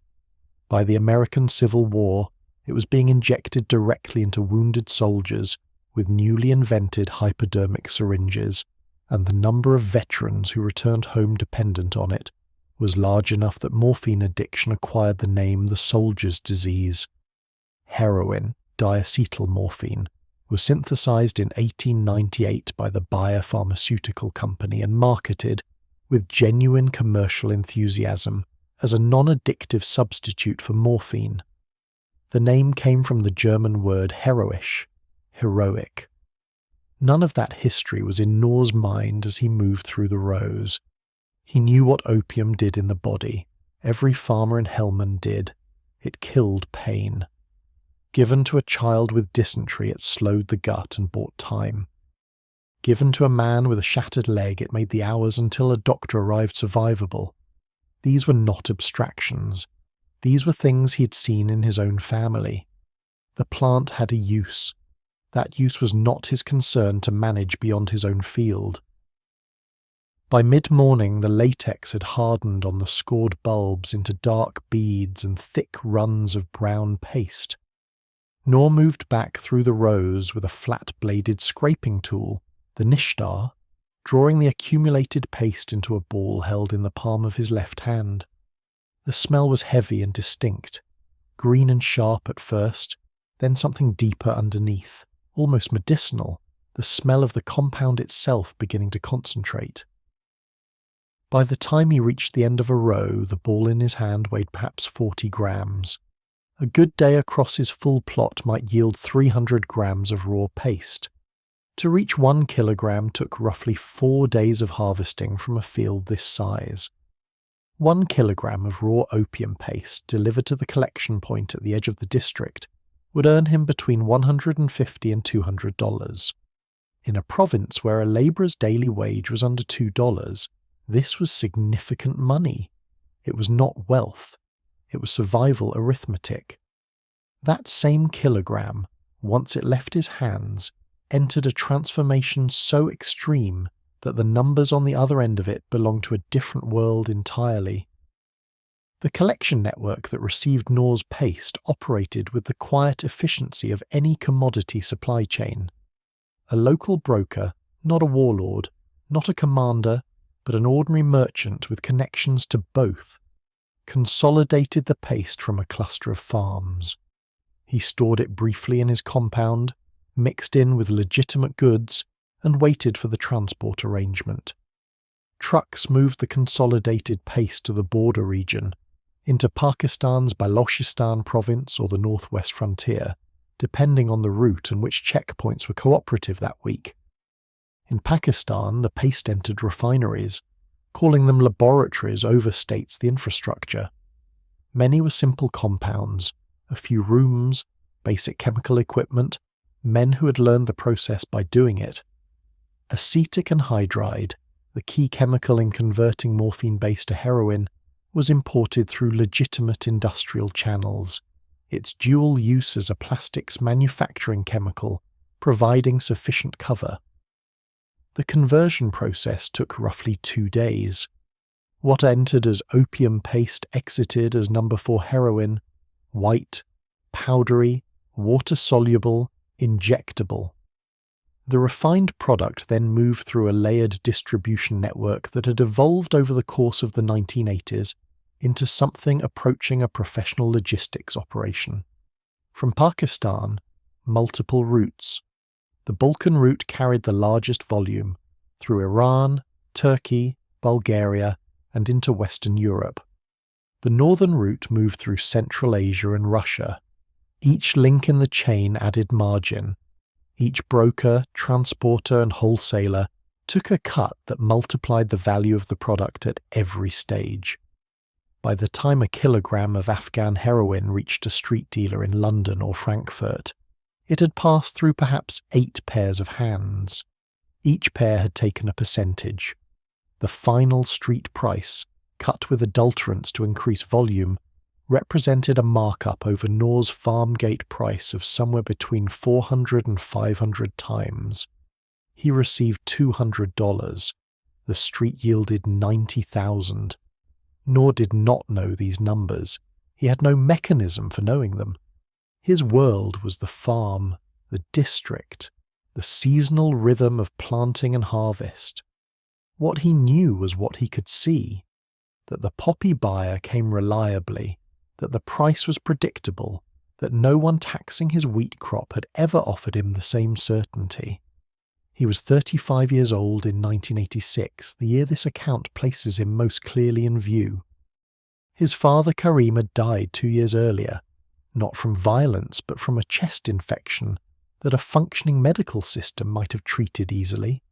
By the American Civil War, it was being injected directly into wounded soldiers with newly invented hypodermic syringes, and the number of veterans who returned home dependent on it was large enough that morphine addiction acquired the name the soldier's disease. Heroin, diacetyl morphine, was synthesized in 1898 by the Bayer Pharmaceutical Company and marketed, with genuine commercial enthusiasm, as a non-addictive substitute for morphine. The name came from the German word heroisch, heroic. None of that history was in Nor's mind as he moved through the rows. He knew what opium did in the body. Every farmer in Helmand did. It killed pain. Given to a child with dysentery, it slowed the gut and bought time. Given to a man with a shattered leg, it made the hours until a doctor arrived survivable. These were not abstractions. These were things he had seen in his own family. The plant had a use. That use was not his concern to manage beyond his own field. By mid-morning, the latex had hardened on the scored bulbs into dark beads and thick runs of brown paste. Nor moved back through the rows with a flat-bladed scraping tool, the nishtar, drawing the accumulated paste into a ball held in the palm of his left hand. The smell was heavy and distinct, green and sharp at first, then something deeper underneath, almost medicinal, the smell of the compound itself beginning to concentrate. By the time he reached the end of a row, the ball in his hand weighed perhaps 40 grams. A good day across his full plot might yield 300 grams of raw paste. To reach 1 kilogram took roughly 4 days of harvesting from a field this size. 1 kilogram of raw opium paste delivered to the collection point at the edge of the district would earn him between $150 and $200. In a province where a labourer's daily wage was under $2, this was significant money. It was not wealth. It was survival arithmetic. That same kilogram, once it left his hands, entered a transformation so extreme that the numbers on the other end of it belonged to a different world entirely. The collection network that received Nor's paste operated with the quiet efficiency of any commodity supply chain. A local broker, not a warlord, not a commander, but an ordinary merchant with connections to both, consolidated the paste from a cluster of farms. He stored it briefly in his compound, mixed in with legitimate goods, and waited for the transport arrangement. Trucks moved the consolidated paste to the border region, into Pakistan's Balochistan province or the northwest frontier, depending on the route and which checkpoints were cooperative that week. In Pakistan, the paste entered refineries. Calling them laboratories overstates the infrastructure. Many were simple compounds, a few rooms, basic chemical equipment, men who had learned the process by doing it. Acetic anhydride, the key chemical in converting morphine base to heroin, was imported through legitimate industrial channels, its dual use as a plastics manufacturing chemical providing sufficient cover. The conversion process took roughly 2 days. What entered as opium paste exited as number 4 heroin, white, powdery, water-soluble, injectable. The refined product then moved through a layered distribution network that had evolved over the course of the 1980s into something approaching a professional logistics operation. From Pakistan, multiple routes. The Balkan route carried the largest volume, through Iran, Turkey, Bulgaria, and into Western Europe. The northern route moved through Central Asia and Russia. Each link in the chain added margin. Each broker, transporter, and wholesaler took a cut that multiplied the value of the product at every stage. By the time a kilogram of Afghan heroin reached a street dealer in London or Frankfurt, it had passed through perhaps 8 pairs of hands. Each pair had taken a percentage. The final street price, cut with adulterants to increase volume, represented a markup over Nor's farm gate price of somewhere between 400 and 500 times. He received $200. The street yielded 90,000. Nor did not know these numbers. He had no mechanism for knowing them. His world was the farm, the district, the seasonal rhythm of planting and harvest. What he knew was what he could see, that the poppy buyer came reliably, that the price was predictable, that no one taxing his wheat crop had ever offered him the same certainty. He was 35 years old in 1986, the year this account places him most clearly in view. His father Karim had died 2 years earlier, not from violence but from a chest infection that a functioning medical system might have treated easily.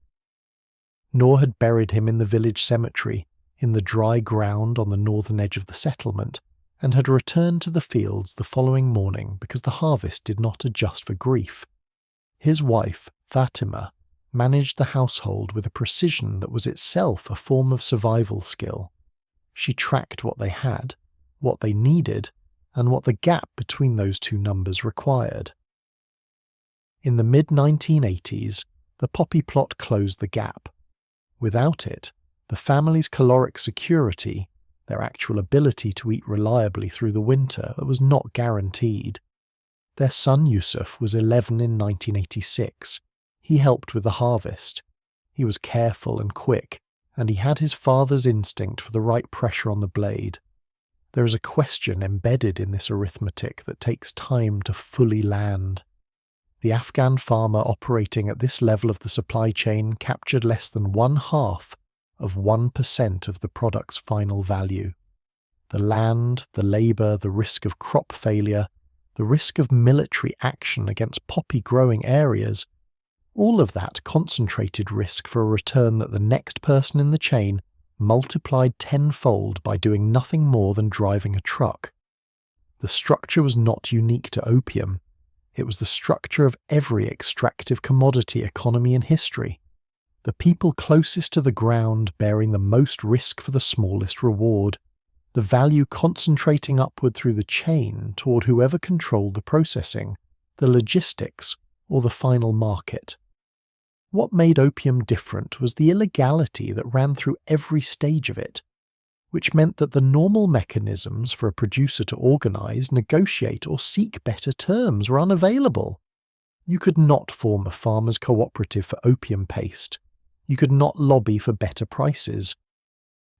Nor had buried him in the village cemetery, in the dry ground on the northern edge of the settlement, and had returned to the fields the following morning because the harvest did not adjust for grief. His wife, Fatima, managed the household with a precision that was itself a form of survival skill. She tracked what they had, what they needed, and what the gap between those two numbers required. In the mid-1980s, the poppy plot closed the gap. Without it, the family's caloric security, their actual ability to eat reliably through the winter, was not guaranteed. Their son Yusuf was 11 in 1986. He helped with the harvest. He was careful and quick, and he had his father's instinct for the right pressure on the blade. There is a question embedded in this arithmetic that takes time to fully land. The Afghan farmer operating at this level of the supply chain captured less than 1/2 of 1% of the product's final value. The land, the labour, the risk of crop failure, the risk of military action against poppy-growing areas, all of that concentrated risk for a return that the next person in the chain multiplied tenfold by doing nothing more than driving a truck. The structure was not unique to opium. It was the structure of every extractive commodity economy in history. The people closest to the ground bearing the most risk for the smallest reward, the value concentrating upward through the chain toward whoever controlled the processing, the logistics, or the final market. What made opium different was the illegality that ran through every stage of it, which meant that the normal mechanisms for a producer to organize, negotiate, or seek better terms were unavailable. You could not form a farmers' cooperative for opium paste. You could not lobby for better prices.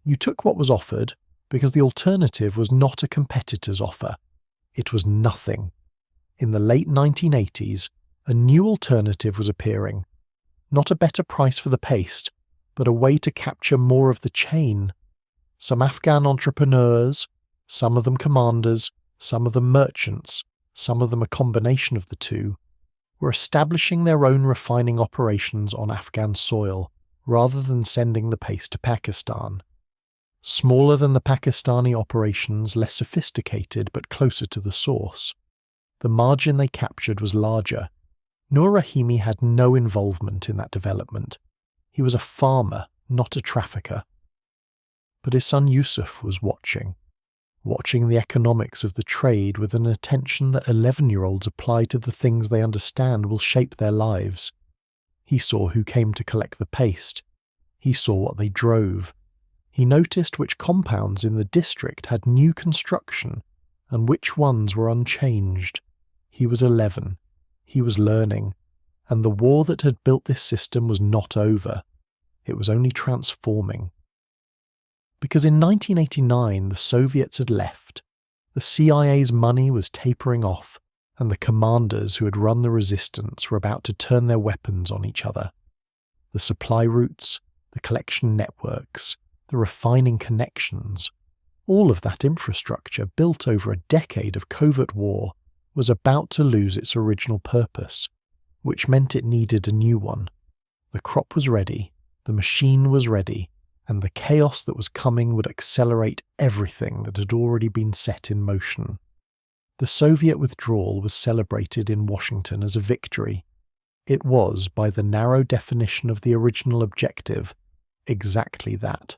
You took what was offered because the alternative was not a competitor's offer. It was nothing. In the late 1980s, a new alternative was appearing. Not a better price for the paste, but a way to capture more of the chain. Some Afghan entrepreneurs, some of them commanders, some of them merchants, some of them a combination of the two, were establishing their own refining operations on Afghan soil, rather than sending the paste to Pakistan. Smaller than the Pakistani operations, less sophisticated but closer to the source. The margin they captured was larger. Nur Rahimi had no involvement in that development. He was a farmer, not a trafficker. But his son Yusuf was watching the economics of the trade with an attention that 11-year-olds apply to the things they understand will shape their lives. He saw who came to collect the paste. He saw what they drove. He noticed which compounds in the district had new construction and which ones were unchanged. He was 11. He was learning, and the war that had built this system was not over. It was only transforming. Because in 1989 the Soviets had left, the CIA's money was tapering off, and the commanders who had run the resistance were about to turn their weapons on each other. The supply routes, the collection networks, the refining connections, all of that infrastructure built over a decade of covert war was about to lose its original purpose, which meant it needed a new one. The crop was ready, the machine was ready, and the chaos that was coming would accelerate everything that had already been set in motion. The Soviet withdrawal was celebrated in Washington as a victory. It was, by the narrow definition of the original objective, exactly that.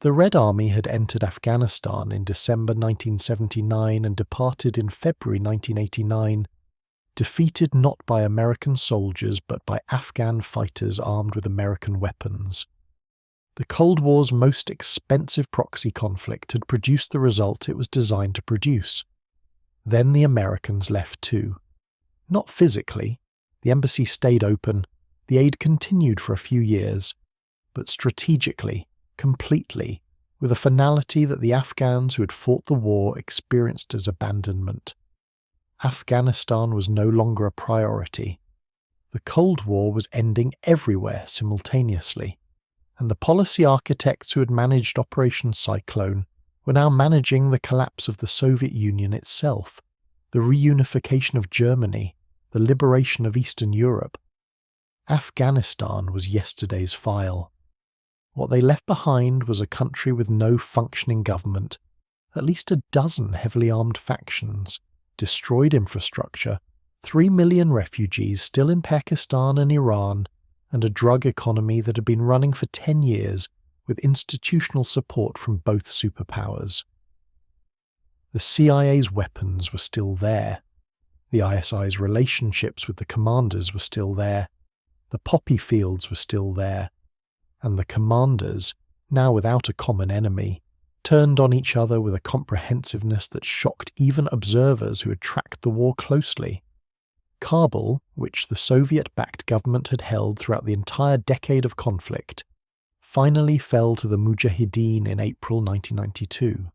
The Red Army had entered Afghanistan in December 1979 and departed in February 1989, defeated not by American soldiers but by Afghan fighters armed with American weapons. The Cold War's most expensive proxy conflict had produced the result it was designed to produce. Then the Americans left too. Not physically, the embassy stayed open, the aid continued for a few years, but strategically, completely, with a finality that the Afghans who had fought the war experienced as abandonment. Afghanistan was no longer a priority. The Cold War was ending everywhere simultaneously, and the policy architects who had managed Operation Cyclone were now managing the collapse of the Soviet Union itself, the reunification of Germany, the liberation of Eastern Europe. Afghanistan was yesterday's file. What they left behind was a country with no functioning government, at least a dozen heavily armed factions, destroyed infrastructure, 3 million refugees still in Pakistan and Iran, and a drug economy that had been running for 10 years with institutional support from both superpowers. The CIA's weapons were still there. The ISI's relationships with the commanders were still there. The poppy fields were still there. And the commanders, now without a common enemy, turned on each other with a comprehensiveness that shocked even observers who had tracked the war closely. Kabul, which the Soviet-backed government had held throughout the entire decade of conflict, finally fell to the Mujahideen in April 1992.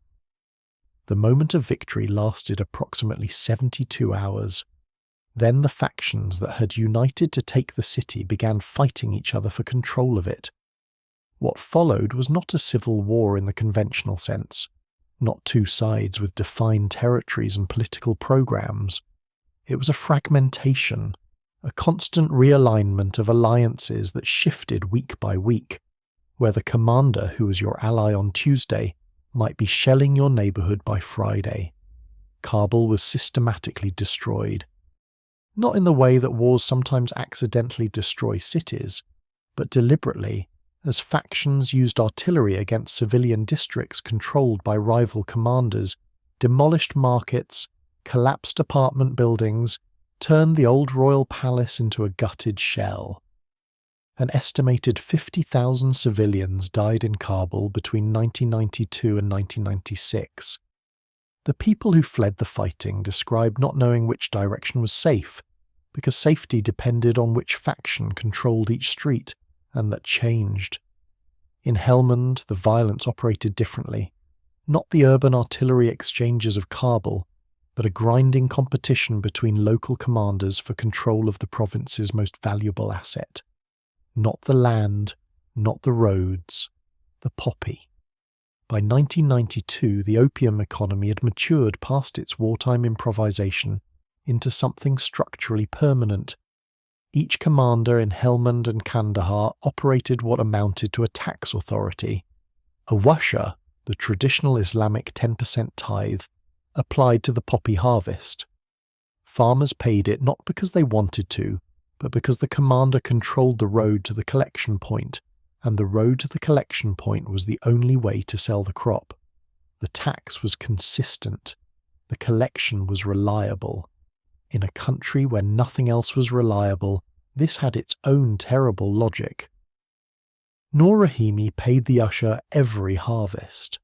The moment of victory lasted approximately 72 hours. Then the factions that had united to take the city began fighting each other for control of it. What followed was not a civil war in the conventional sense, not two sides with defined territories and political programs. It was a fragmentation, a constant realignment of alliances that shifted week by week, where the commander who was your ally on Tuesday might be shelling your neighborhood by Friday. Kabul was systematically destroyed. Not in the way that wars sometimes accidentally destroy cities, but deliberately, as factions used artillery against civilian districts controlled by rival commanders, demolished markets, collapsed apartment buildings, turned the old royal palace into a gutted shell. An estimated 50,000 civilians died in Kabul between 1992 and 1996. The people who fled the fighting described not knowing which direction was safe, because safety depended on which faction controlled each street, and that changed. In Helmand, the violence operated differently. Not the urban artillery exchanges of Kabul, but a grinding competition between local commanders for control of the province's most valuable asset. Not the land, not the roads, the poppy. By 1992, the opium economy had matured past its wartime improvisation into something structurally permanent. Each commander in Helmand and Kandahar operated what amounted to a tax authority. A washa, the traditional Islamic 10% tithe, applied to the poppy harvest. Farmers paid it not because they wanted to, but because the commander controlled the road to the collection point, and the road to the collection point was the only way to sell the crop. The tax was consistent. The collection was reliable. In a country where nothing else was reliable, this had its own terrible logic. Nur Rahimi paid the usher every harvest.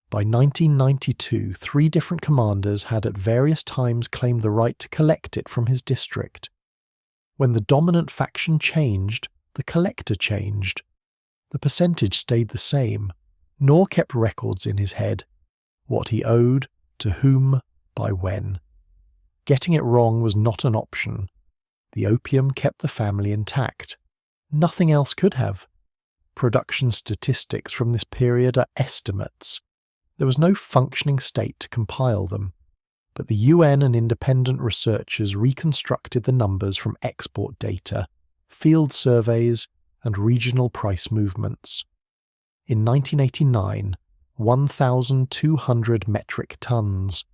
By 1992, 3 different commanders had at various times claimed the right to collect it from his district. When the dominant faction changed, the collector changed. The percentage stayed the same. Nur kept records in his head. What he owed, to whom, by when. Getting it wrong was not an option. The opium kept the family intact. Nothing else could have. Production statistics from this period are estimates. There was no functioning state to compile them, but the UN and independent researchers reconstructed the numbers from export data, field surveys, and regional price movements. In 1989, 1,200 metric tons.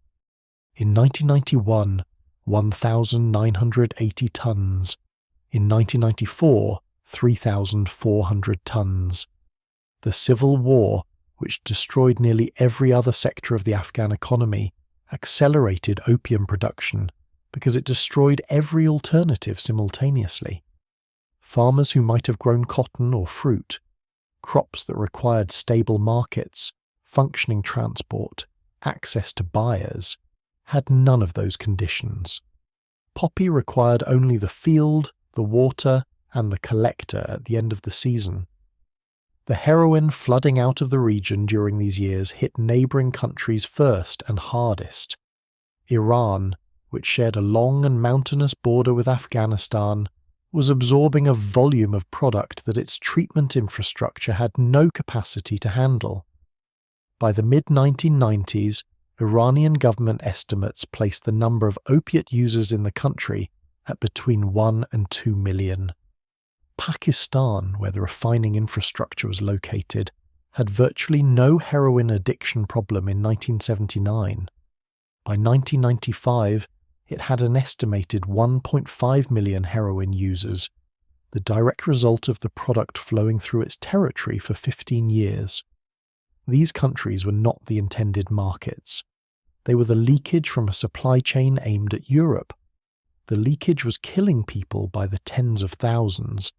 In 1991, 1,980 tons. In 1994, 3,400 tons. The civil war, which destroyed nearly every other sector of the Afghan economy, accelerated opium production because it destroyed every alternative simultaneously. Farmers who might have grown cotton or fruit, crops that required stable markets, functioning transport, access to buyers, had none of those conditions. Poppy required only the field, the water, and the collector at the end of the season. The heroin flooding out of the region during these years hit neighbouring countries first and hardest. Iran, which shared a long and mountainous border with Afghanistan, was absorbing a volume of product that its treatment infrastructure had no capacity to handle. By the mid-1990s, Iranian government estimates placed the number of opiate users in the country at between 1 and 2 million. Pakistan, where the refining infrastructure was located, had virtually no heroin addiction problem in 1979. By 1995, it had an estimated 1.5 million heroin users, the direct result of the product flowing through its territory for 15 years. These countries were not the intended markets. They were the leakage from a supply chain aimed at Europe. The leakage was killing people by the tens of thousands.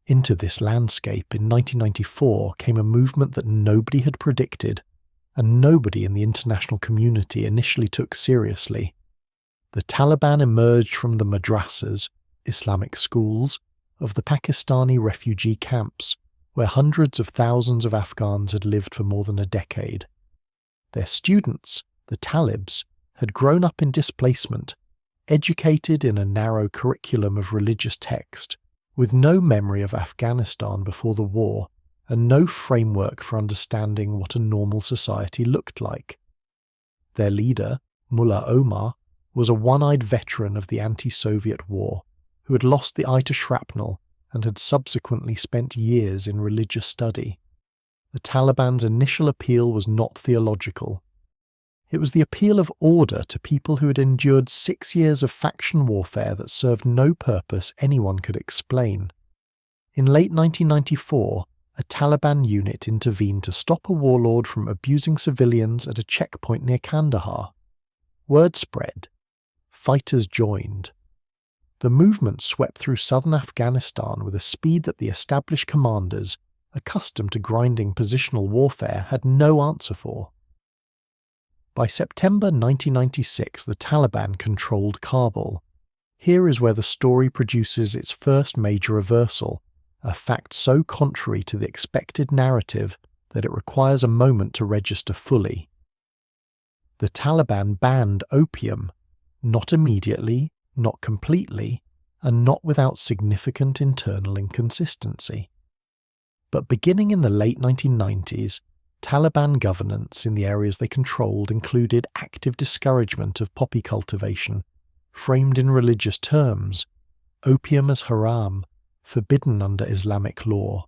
Into this landscape in 1994 came a movement that nobody had predicted, and nobody in the international community initially took seriously. The Taliban emerged from the madrasas, Islamic schools, of the Pakistani refugee camps, where hundreds of thousands of Afghans had lived for more than a decade. Their students, the Talibs, had grown up in displacement, educated in a narrow curriculum of religious text, with no memory of Afghanistan before the war, and no framework for understanding what a normal society looked like. Their leader, Mullah Omar, was a one-eyed veteran of the anti-Soviet war, who had lost the eye to shrapnel and had subsequently spent years in religious study. The Taliban's initial appeal was not theological. It was the appeal of order to people who had endured 6 years of faction warfare that served no purpose anyone could explain. In late 1994, a Taliban unit intervened to stop a warlord from abusing civilians at a checkpoint near Kandahar. Word spread. Fighters joined. The movement swept through southern Afghanistan with a speed that the established commanders, accustomed to grinding positional warfare, had no answer for. By September 1996, the Taliban controlled Kabul. Here is where the story produces its first major reversal, a fact so contrary to the expected narrative that it requires a moment to register fully. The Taliban banned opium, not immediately, not completely, and not without significant internal inconsistency. But beginning in the late 1990s, Taliban governance in the areas they controlled included active discouragement of poppy cultivation, framed in religious terms, opium as haram, forbidden under Islamic law.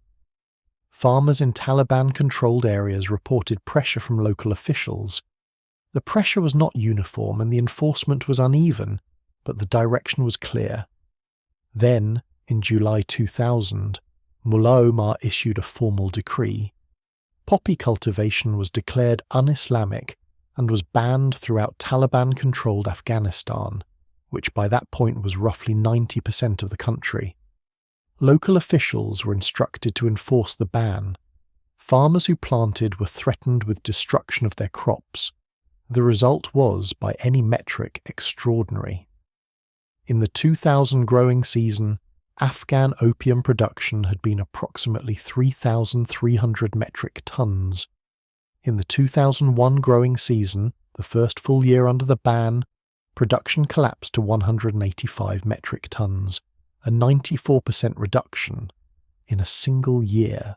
Farmers in Taliban-controlled areas reported pressure from local officials. The pressure was not uniform and the enforcement was uneven, but the direction was clear. Then, in July 2000, Mullah Omar issued a formal decree. Poppy cultivation was declared un-Islamic and was banned throughout Taliban-controlled Afghanistan, which by that point was roughly 90% of the country. Local officials were instructed to enforce the ban. Farmers who planted were threatened with destruction of their crops. The result was, by any metric, extraordinary. In the 2000 growing season, Afghan opium production had been approximately 3,300 metric tons. In the 2001 growing season, the first full year under the ban, production collapsed to 185 metric tons, a 94% reduction in a single year.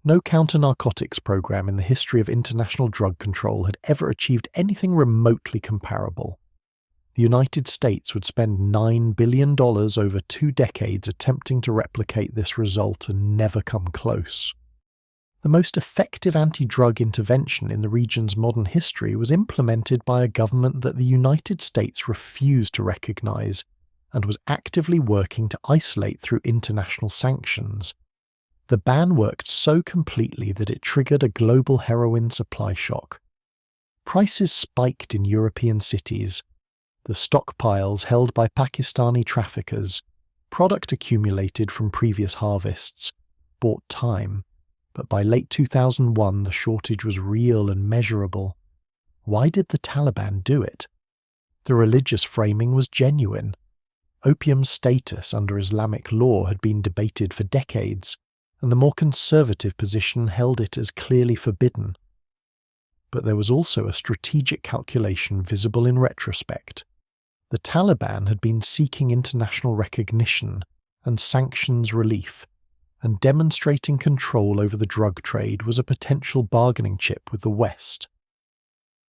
No counter-narcotics program in the history of international drug control had ever achieved anything remotely comparable. The United States would spend $9 billion over 2 decades attempting to replicate this result and never come close. The most effective anti-drug intervention in the region's modern history was implemented by a government that the United States refused to recognize, and was actively working to isolate through international sanctions. The ban worked so completely that it triggered a global heroin supply shock. Prices spiked in European cities. The stockpiles held by Pakistani traffickers, product accumulated from previous harvests, bought time, but by late 2001 the shortage was real and measurable. Why did the Taliban do it? The religious framing was genuine. Opium's status under Islamic law had been debated for decades, and the more conservative position held it as clearly forbidden. But there was also a strategic calculation visible in retrospect. The Taliban had been seeking international recognition and sanctions relief, and demonstrating control over the drug trade was a potential bargaining chip with the West.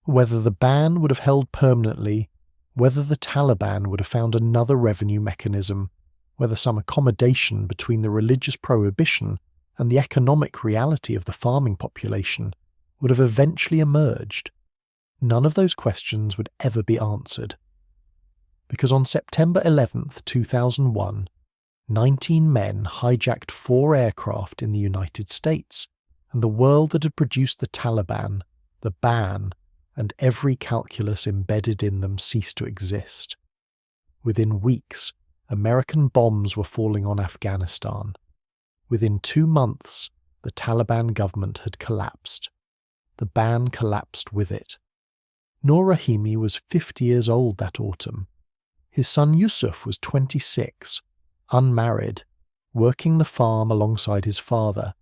Whether the ban would have held permanently, whether the Taliban would have found another revenue mechanism, whether some accommodation between the religious prohibition and the economic reality of the farming population would have eventually emerged, none of those questions would ever be answered. Because on September 11th, 2001, 19 men hijacked 4 aircraft in the United States, and the world that had produced the Taliban, the ban, and every calculus embedded in them ceased to exist. Within weeks, American bombs were falling on Afghanistan. Within 2 months, the Taliban government had collapsed. The ban collapsed with it. Noor Rahimi was 50 years old that autumn. His son Yusuf was 26, unmarried, working the farm alongside his father,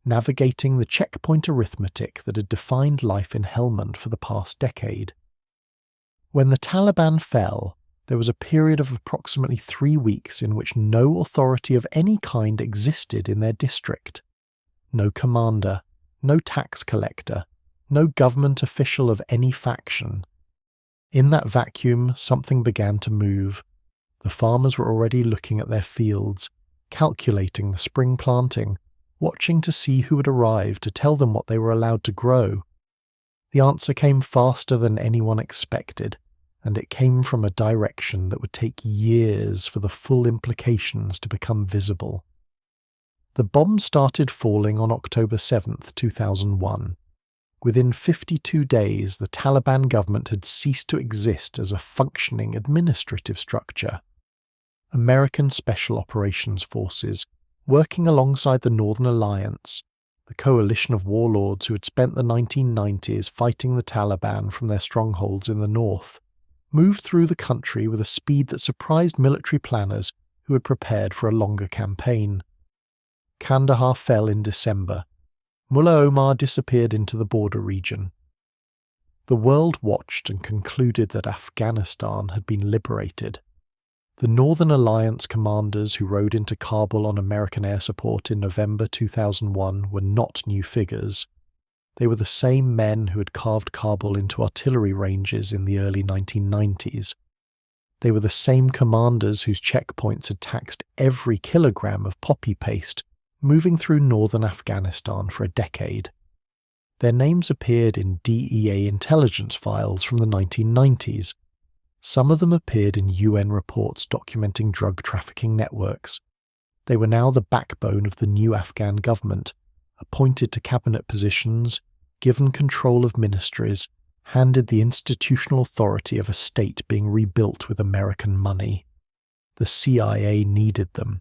navigating the checkpoint arithmetic that had defined life in Helmand for the past decade. When the Taliban fell, there was a period of approximately 3 weeks in which no authority of any kind existed in their district. No commander, no tax collector, no government official of any faction. In that vacuum, something began to move. The farmers were already looking at their fields, calculating the spring planting, watching to see who had arrived to tell them what they were allowed to grow. The answer came faster than anyone expected, and it came from a direction that would take years for the full implications to become visible. The bombs started falling on October 7th, 2001. Within 52 days, the Taliban government had ceased to exist as a functioning administrative structure. American Special Operations Forces, working alongside the Northern Alliance, the coalition of warlords who had spent the 1990s fighting the Taliban from their strongholds in the north, moved through the country with a speed that surprised military planners who had prepared for a longer campaign. Kandahar fell in December. Mullah Omar disappeared into the border region. The world watched and concluded that Afghanistan had been liberated. The Northern Alliance commanders who rode into Kabul on American air support in November 2001 were not new figures. They were the same men who had carved Kabul into artillery ranges in the early 1990s. They were the same commanders whose checkpoints had taxed every kilogram of poppy paste moving through northern Afghanistan for a decade. Their names appeared in DEA intelligence files from the 1990s. Some of them appeared in UN reports documenting drug trafficking networks. They were now the backbone of the new Afghan government, appointed to cabinet positions, given control of ministries, handed the institutional authority of a state being rebuilt with American money. The CIA needed them.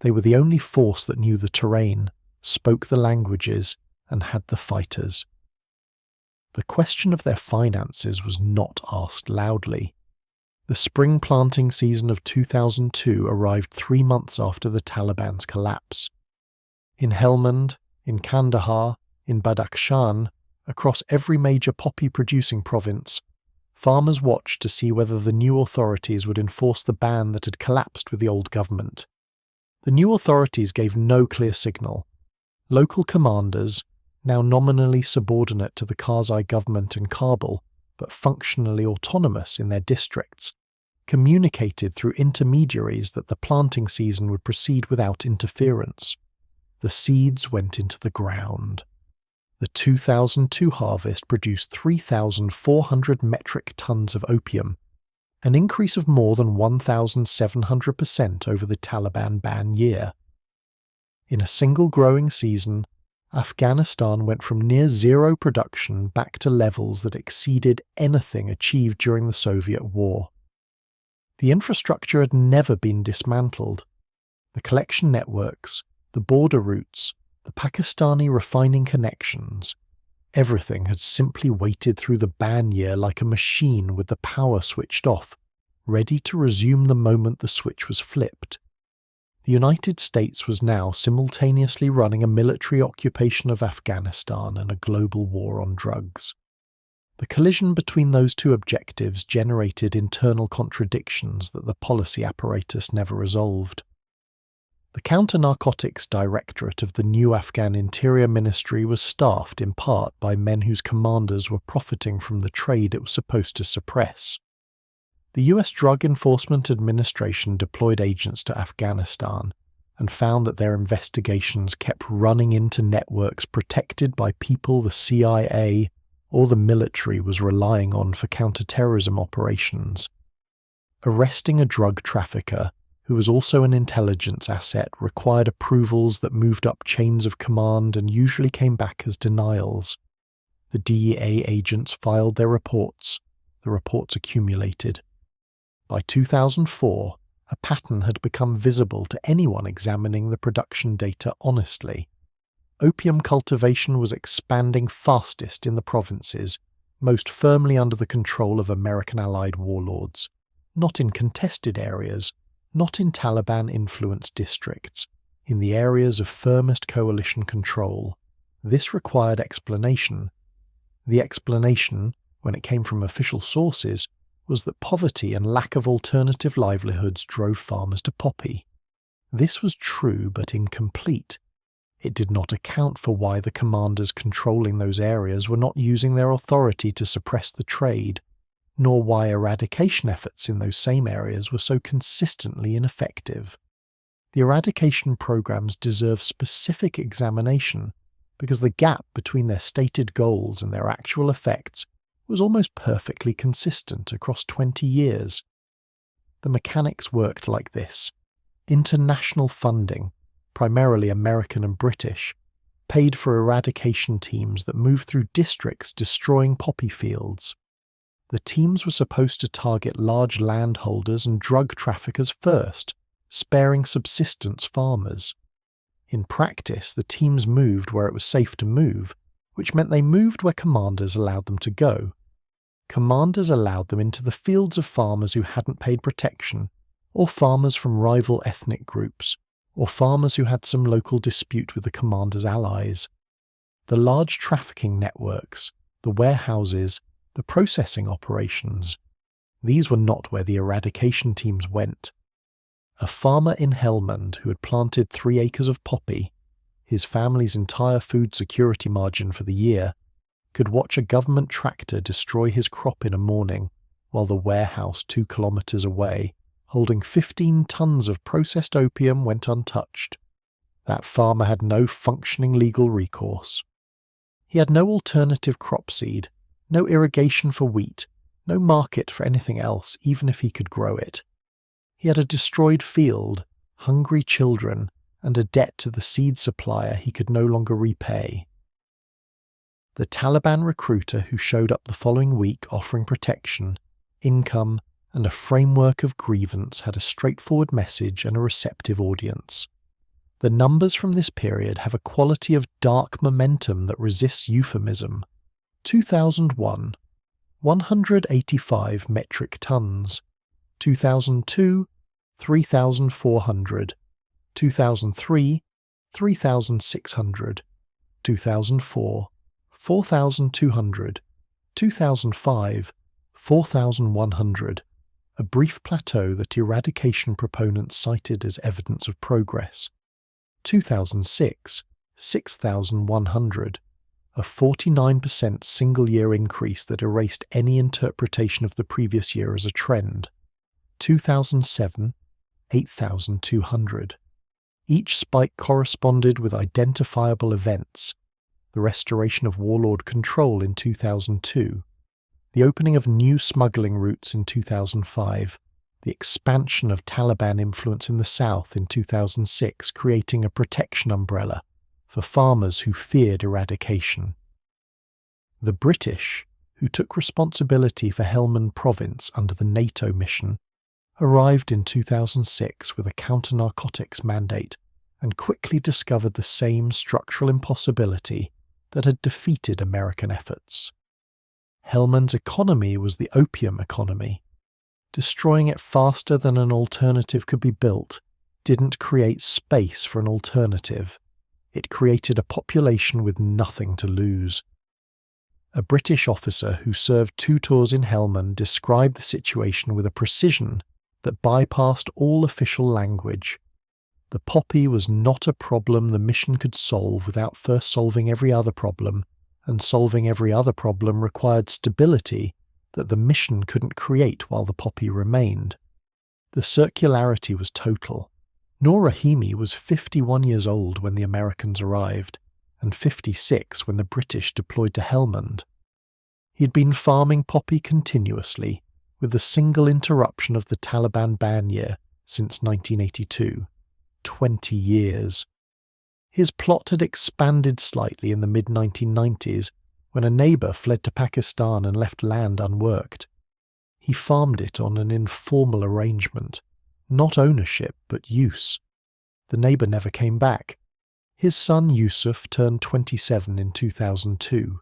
They were the only force that knew the terrain, spoke the languages, and had the fighters. The question of their finances was not asked loudly. The spring planting season of 2002 arrived 3 months after the Taliban's collapse. In Helmand, in Kandahar, in Badakhshan, across every major poppy-producing province, farmers watched to see whether the new authorities would enforce the ban that had collapsed with the old government. The new authorities gave no clear signal. Local commanders, now nominally subordinate to the Karzai government in Kabul, but functionally autonomous in their districts, communicated through intermediaries that the planting season would proceed without interference. The seeds went into the ground. The 2002 harvest produced 3,400 metric tons of opium, an increase of more than 1,700% over the Taliban ban year. In a single growing season, Afghanistan went from near zero production back to levels that exceeded anything achieved during the Soviet war. The infrastructure had never been dismantled. The collection networks, the border routes, the Pakistani refining connections, everything had simply waited through the ban year like a machine with the power switched off, ready to resume the moment the switch was flipped. The United States was now simultaneously running a military occupation of Afghanistan and a global war on drugs. The collision between those two objectives generated internal contradictions that the policy apparatus never resolved. The Counter-Narcotics Directorate of the new Afghan Interior Ministry was staffed in part by men whose commanders were profiting from the trade it was supposed to suppress. The US Drug Enforcement Administration deployed agents to Afghanistan and found that their investigations kept running into networks protected by people the CIA or the military was relying on for counterterrorism operations. Arresting a drug trafficker, who was also an intelligence asset, required approvals that moved up chains of command and usually came back as denials. The DEA agents filed their reports. The reports accumulated. By 2004, a pattern had become visible to anyone examining the production data honestly. Opium cultivation was expanding fastest in the provinces, most firmly under the control of American allied warlords, not in contested areas, not in Taliban-influenced districts, in the areas of firmest coalition control. This required explanation. The explanation, when it came from official sources, was that poverty and lack of alternative livelihoods drove farmers to poppy. This was true but incomplete. It did not account for why the commanders controlling those areas were not using their authority to suppress the trade, nor why eradication efforts in those same areas were so consistently ineffective. The eradication programs deserve specific examination because the gap between their stated goals and their actual effects was almost perfectly consistent across 20 years. The mechanics worked like this. International funding, primarily American and British, paid for eradication teams that moved through districts destroying poppy fields. The teams were supposed to target large landholders and drug traffickers first, sparing subsistence farmers. In practice, the teams moved where it was safe to move, which meant they moved where commanders allowed them to go. Commanders allowed them into the fields of farmers who hadn't paid protection, or farmers from rival ethnic groups, or farmers who had some local dispute with the commander's allies. The large trafficking networks, the warehouses, the processing operations, these were not where the eradication teams went. A farmer in Helmand who had planted 3 acres of poppy, his family's entire food security margin for the year, could watch a government tractor destroy his crop in a morning, while the warehouse 2 kilometers away, holding 15 tons of processed opium, went untouched. That farmer had no functioning legal recourse. He had no alternative crop seed, no irrigation for wheat, no market for anything else, even if he could grow it. He had a destroyed field, hungry children, and a debt to the seed supplier he could no longer repay. The Taliban recruiter who showed up the following week offering protection, income, and a framework of grievance had a straightforward message and a receptive audience. The numbers from this period have a quality of dark momentum that resists euphemism. 2001, 185 metric tons. 2002, 3,400. 2003, 3,600. 2004, 4,200. 2005, 4,100. A brief plateau that eradication proponents cited as evidence of progress. 2006, 6,100. A 49% single-year increase that erased any interpretation of the previous year as a trend. 2007, 8,200. Each spike corresponded with identifiable events. The restoration of warlord control in 2002, The opening of new smuggling routes in 2005, the expansion of Taliban influence in the south in 2006, creating a protection umbrella for farmers who feared eradication. The British, who took responsibility for Helmand Province under the NATO mission, arrived in 2006 with a counter-narcotics mandate and quickly discovered the same structural impossibility that had defeated American efforts. Helmand's economy was the opium economy. Destroying it faster than an alternative could be built didn't create space for an alternative. It created a population with nothing to lose. A British officer who served 2 tours in Helmand described the situation with a precision that bypassed all official language. The poppy was not a problem the mission could solve without first solving every other problem, and solving every other problem required stability that the mission couldn't create while the poppy remained. The circularity was total. Noor Rahimi was 51 years old when the Americans arrived, and 56 when the British deployed to Helmand. He had been farming poppy continuously, with a single interruption of the Taliban ban year since 1982. 20 years. His plot had expanded slightly in the mid-1990s when a neighbour fled to Pakistan and left land unworked. He farmed it on an informal arrangement, not ownership but use. The neighbour never came back. His son Yusuf turned 27 in 2002.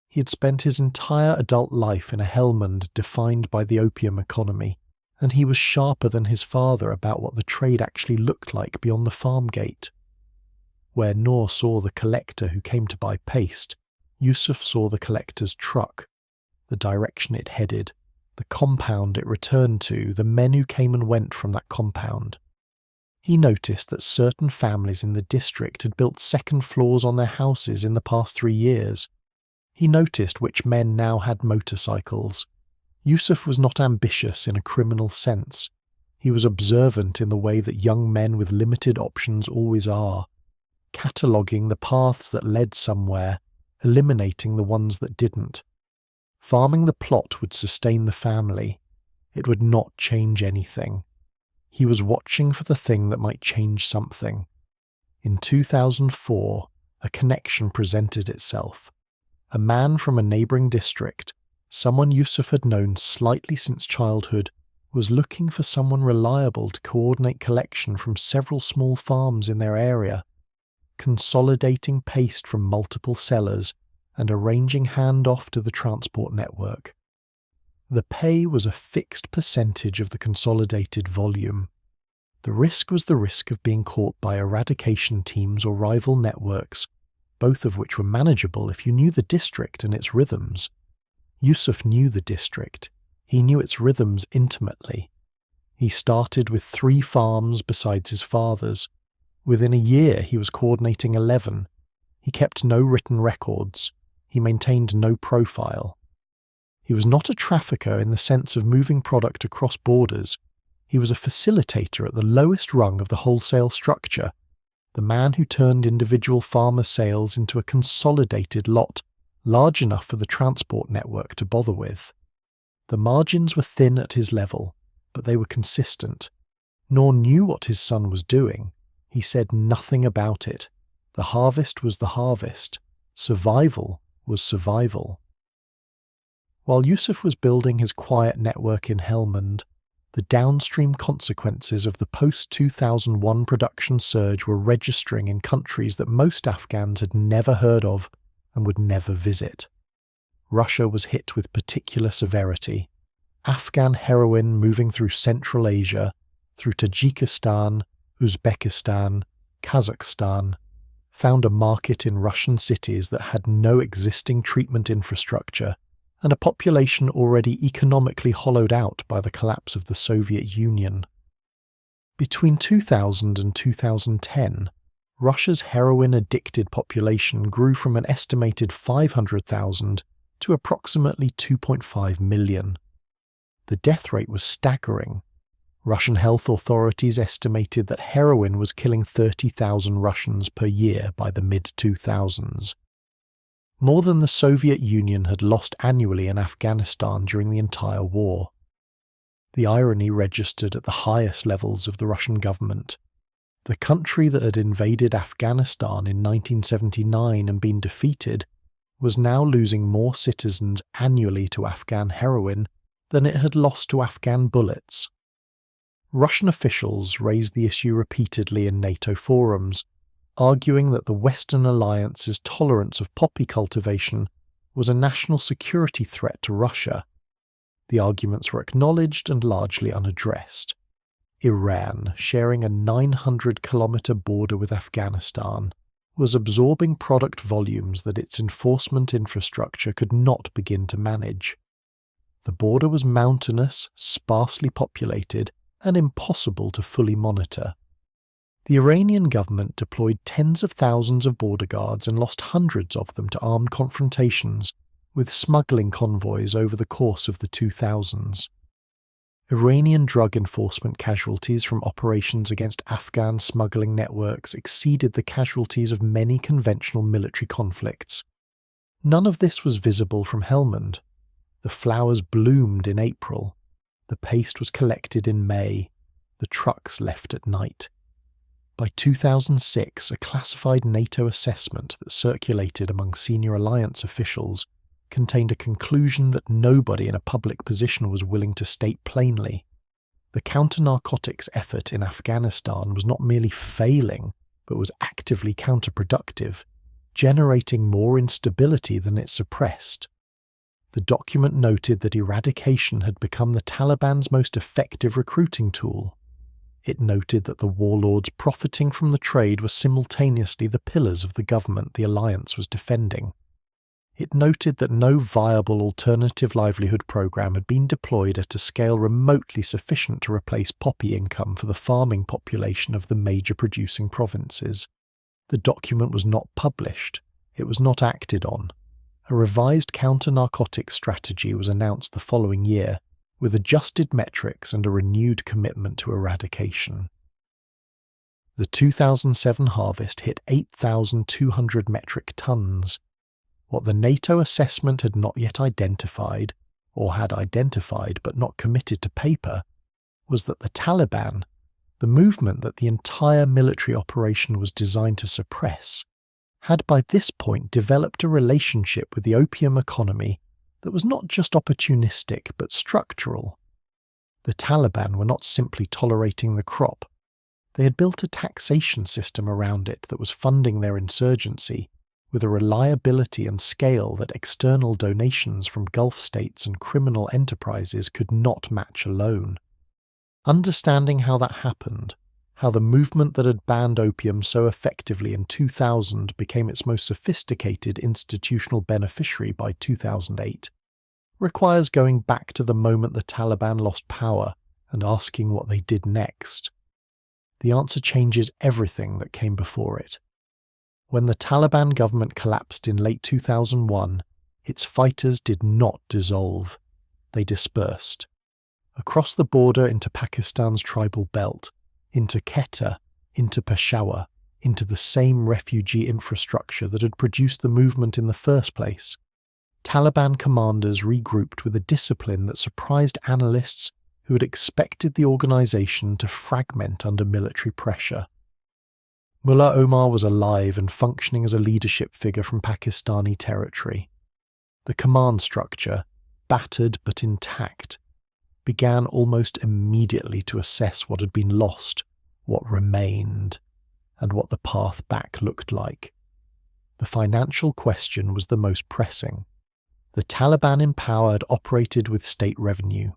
He had spent his entire adult life in a Helmand defined by the opium economy, and he was sharper than his father about what the trade actually looked like beyond the farm gate. Where Noor saw the collector who came to buy paste, Yusuf saw the collector's truck, the direction it headed, the compound it returned to, the men who came and went from that compound. He noticed that certain families in the district had built second floors on their houses in the past 3 years. He noticed which men now had motorcycles. Yusuf was not ambitious in a criminal sense. He was observant in the way that young men with limited options always are, cataloguing the paths that led somewhere, eliminating the ones that didn't. Farming the plot would sustain the family. It would not change anything. He was watching for the thing that might change something. In 2004, a connection presented itself. A man from a neighbouring district, someone Yusuf had known slightly since childhood, was looking for someone reliable to coordinate collection from several small farms in their area, consolidating paste from multiple sellers and arranging handoff to the transport network. The pay was a fixed percentage of the consolidated volume. The risk was the risk of being caught by eradication teams or rival networks, both of which were manageable if you knew the district and its rhythms. Yusuf knew the district. He knew its rhythms intimately. He started with 3 farms besides his father's. Within a year he was coordinating 11. He kept no written records. He maintained no profile. He was not a trafficker in the sense of moving product across borders. He was a facilitator at the lowest rung of the wholesale structure, the man who turned individual farmer sales into a consolidated lot, large enough for the transport network to bother with. The margins were thin at his level, but they were consistent. Noor knew what his son was doing. He said nothing about it. The harvest was the harvest. Survival was survival. While Yusuf was building his quiet network in Helmand, the downstream consequences of the post-2001 production surge were registering in countries that most Afghans had never heard of and would never visit. Russia was hit with particular severity. Afghan heroin moving through Central Asia, through Tajikistan, Uzbekistan, Kazakhstan, found a market in Russian cities that had no existing treatment infrastructure and a population already economically hollowed out by the collapse of the Soviet Union. Between 2000 and 2010, Russia's heroin-addicted population grew from an estimated 500,000 to approximately 2.5 million. The death rate was staggering. Russian health authorities estimated that heroin was killing 30,000 Russians per year by the mid-2000s. more than the Soviet Union had lost annually in Afghanistan during the entire war. The irony registered at the highest levels of the Russian government. The country that had invaded Afghanistan in 1979 and been defeated was now losing more citizens annually to Afghan heroin than it had lost to Afghan bullets. Russian officials raised the issue repeatedly in NATO forums, arguing that the Western alliance's tolerance of poppy cultivation was a national security threat to Russia. The arguments were acknowledged and largely unaddressed. Iran, sharing a 900-kilometre border with Afghanistan, was absorbing product volumes that its enforcement infrastructure could not begin to manage. The border was mountainous, sparsely populated, and impossible to fully monitor. The Iranian government deployed tens of thousands of border guards and lost hundreds of them to armed confrontations with smuggling convoys over the course of the 2000s. Iranian drug enforcement casualties from operations against Afghan smuggling networks exceeded the casualties of many conventional military conflicts. None of this was visible from Helmand. The flowers bloomed in April. The paste was collected in May. The trucks left at night. By 2006, a classified NATO assessment that circulated among senior alliance officials contained a conclusion that nobody in a public position was willing to state plainly. The counter-narcotics effort in Afghanistan was not merely failing, but was actively counterproductive, generating more instability than it suppressed. The document noted that eradication had become the Taliban's most effective recruiting tool. It noted that the warlords profiting from the trade were simultaneously the pillars of the government the alliance was defending. It noted that no viable alternative livelihood program had been deployed at a scale remotely sufficient to replace poppy income for the farming population of the major producing provinces. The document was not published. It was not acted on. A revised counter-narcotics strategy was announced the following year, with adjusted metrics and a renewed commitment to eradication. The 2007 harvest hit 8,200 metric tons. What the NATO assessment had not yet identified, or had identified but not committed to paper, was that the Taliban, the movement that the entire military operation was designed to suppress, had by this point developed a relationship with the opium economy that was not just opportunistic but structural. The Taliban were not simply tolerating the crop. They had built a taxation system around it that was funding their insurgency with a reliability and scale that external donations from Gulf states and criminal enterprises could not match alone. Understanding how that happened, how the movement that had banned opium so effectively in 2000 became its most sophisticated institutional beneficiary by 2008, requires going back to the moment the Taliban lost power and asking what they did next. The answer changes everything that came before it. When the Taliban government collapsed in late 2001, its fighters did not dissolve. They dispersed. Across the border into Pakistan's tribal belt, into Quetta, into Peshawar, into the same refugee infrastructure that had produced the movement in the first place. Taliban commanders regrouped with a discipline that surprised analysts who had expected the organization to fragment under military pressure. Mullah Omar was alive and functioning as a leadership figure from Pakistani territory. The command structure, battered but intact, began almost immediately to assess what had been lost, what remained, and what the path back looked like. The financial question was the most pressing. The Taliban in power had operated with state revenue,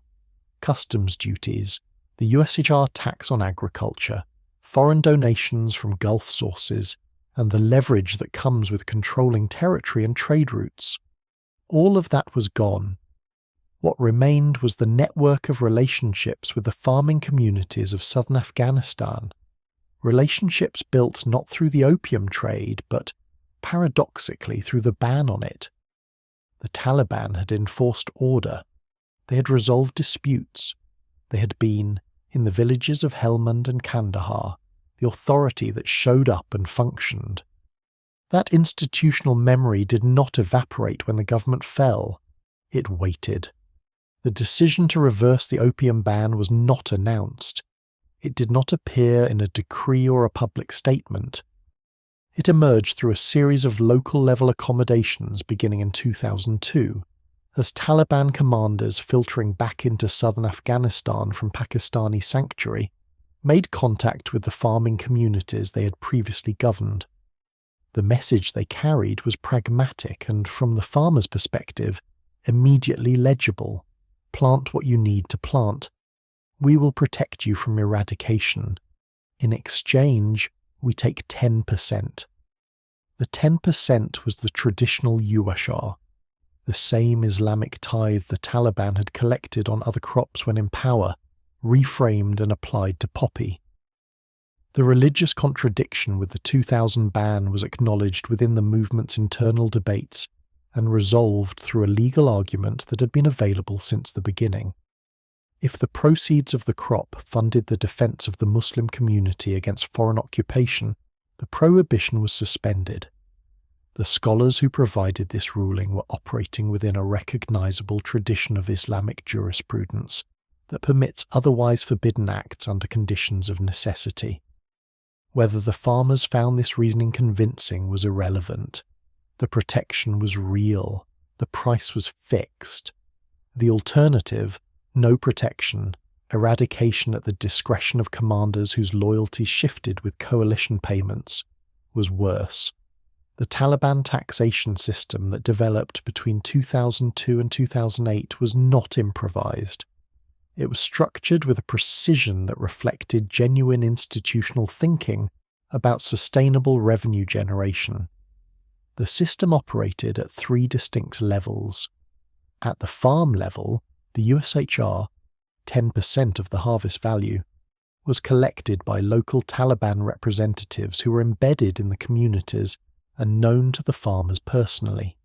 customs duties, the USSR tax on agriculture, foreign donations from Gulf sources, and the leverage that comes with controlling territory and trade routes. All of that was gone. What remained was the network of relationships with the farming communities of southern Afghanistan, relationships built not through the opium trade, but, paradoxically, through the ban on it. The Taliban had enforced order. They had resolved disputes. They had been, in the villages of Helmand and Kandahar, the authority that showed up and functioned. That institutional memory did not evaporate when the government fell. It waited. The decision to reverse the opium ban was not announced. It did not appear in a decree or a public statement. It emerged through a series of local-level accommodations beginning in 2002, as Taliban commanders filtering back into southern Afghanistan from Pakistani sanctuary made contact with the farming communities they had previously governed. The message they carried was pragmatic and, from the farmer's perspective, immediately legible. Plant what you need to plant. We will protect you from eradication. In exchange, we take 10%. The 10% was the traditional uashar, the same Islamic tithe the Taliban had collected on other crops when in power, reframed and applied to poppy. The religious contradiction with the 2000 ban was acknowledged within the movement's internal debates and resolved through a legal argument that had been available since the beginning. If the proceeds of the crop funded the defense of the Muslim community against foreign occupation, the prohibition was suspended. The scholars who provided this ruling were operating within a recognizable tradition of Islamic jurisprudence that permits otherwise forbidden acts under conditions of necessity. Whether the farmers found this reasoning convincing was irrelevant. The protection was real. The price was fixed. The alternative, no protection, eradication at the discretion of commanders whose loyalty shifted with coalition payments, was worse. The Taliban taxation system that developed between 2002 and 2008 was not improvised. It was structured with a precision that reflected genuine institutional thinking about sustainable revenue generation. The system operated at 3 distinct levels. At the farm level, the USHR, 10% of the harvest value, was collected by local Taliban representatives who were embedded in the communities and known to the farmers personally.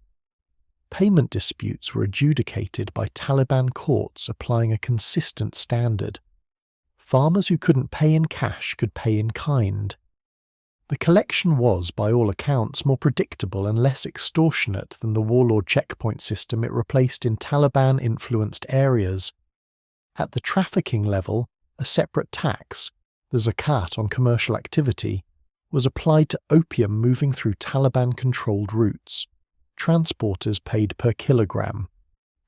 Payment disputes were adjudicated by Taliban courts applying a consistent standard. Farmers who couldn't pay in cash could pay in kind. The collection was, by all accounts, more predictable and less extortionate than the warlord checkpoint system it replaced in Taliban-influenced areas. At the trafficking level, a separate tax, the zakat on commercial activity, was applied to opium moving through Taliban-controlled routes. Transporters paid per kilogram.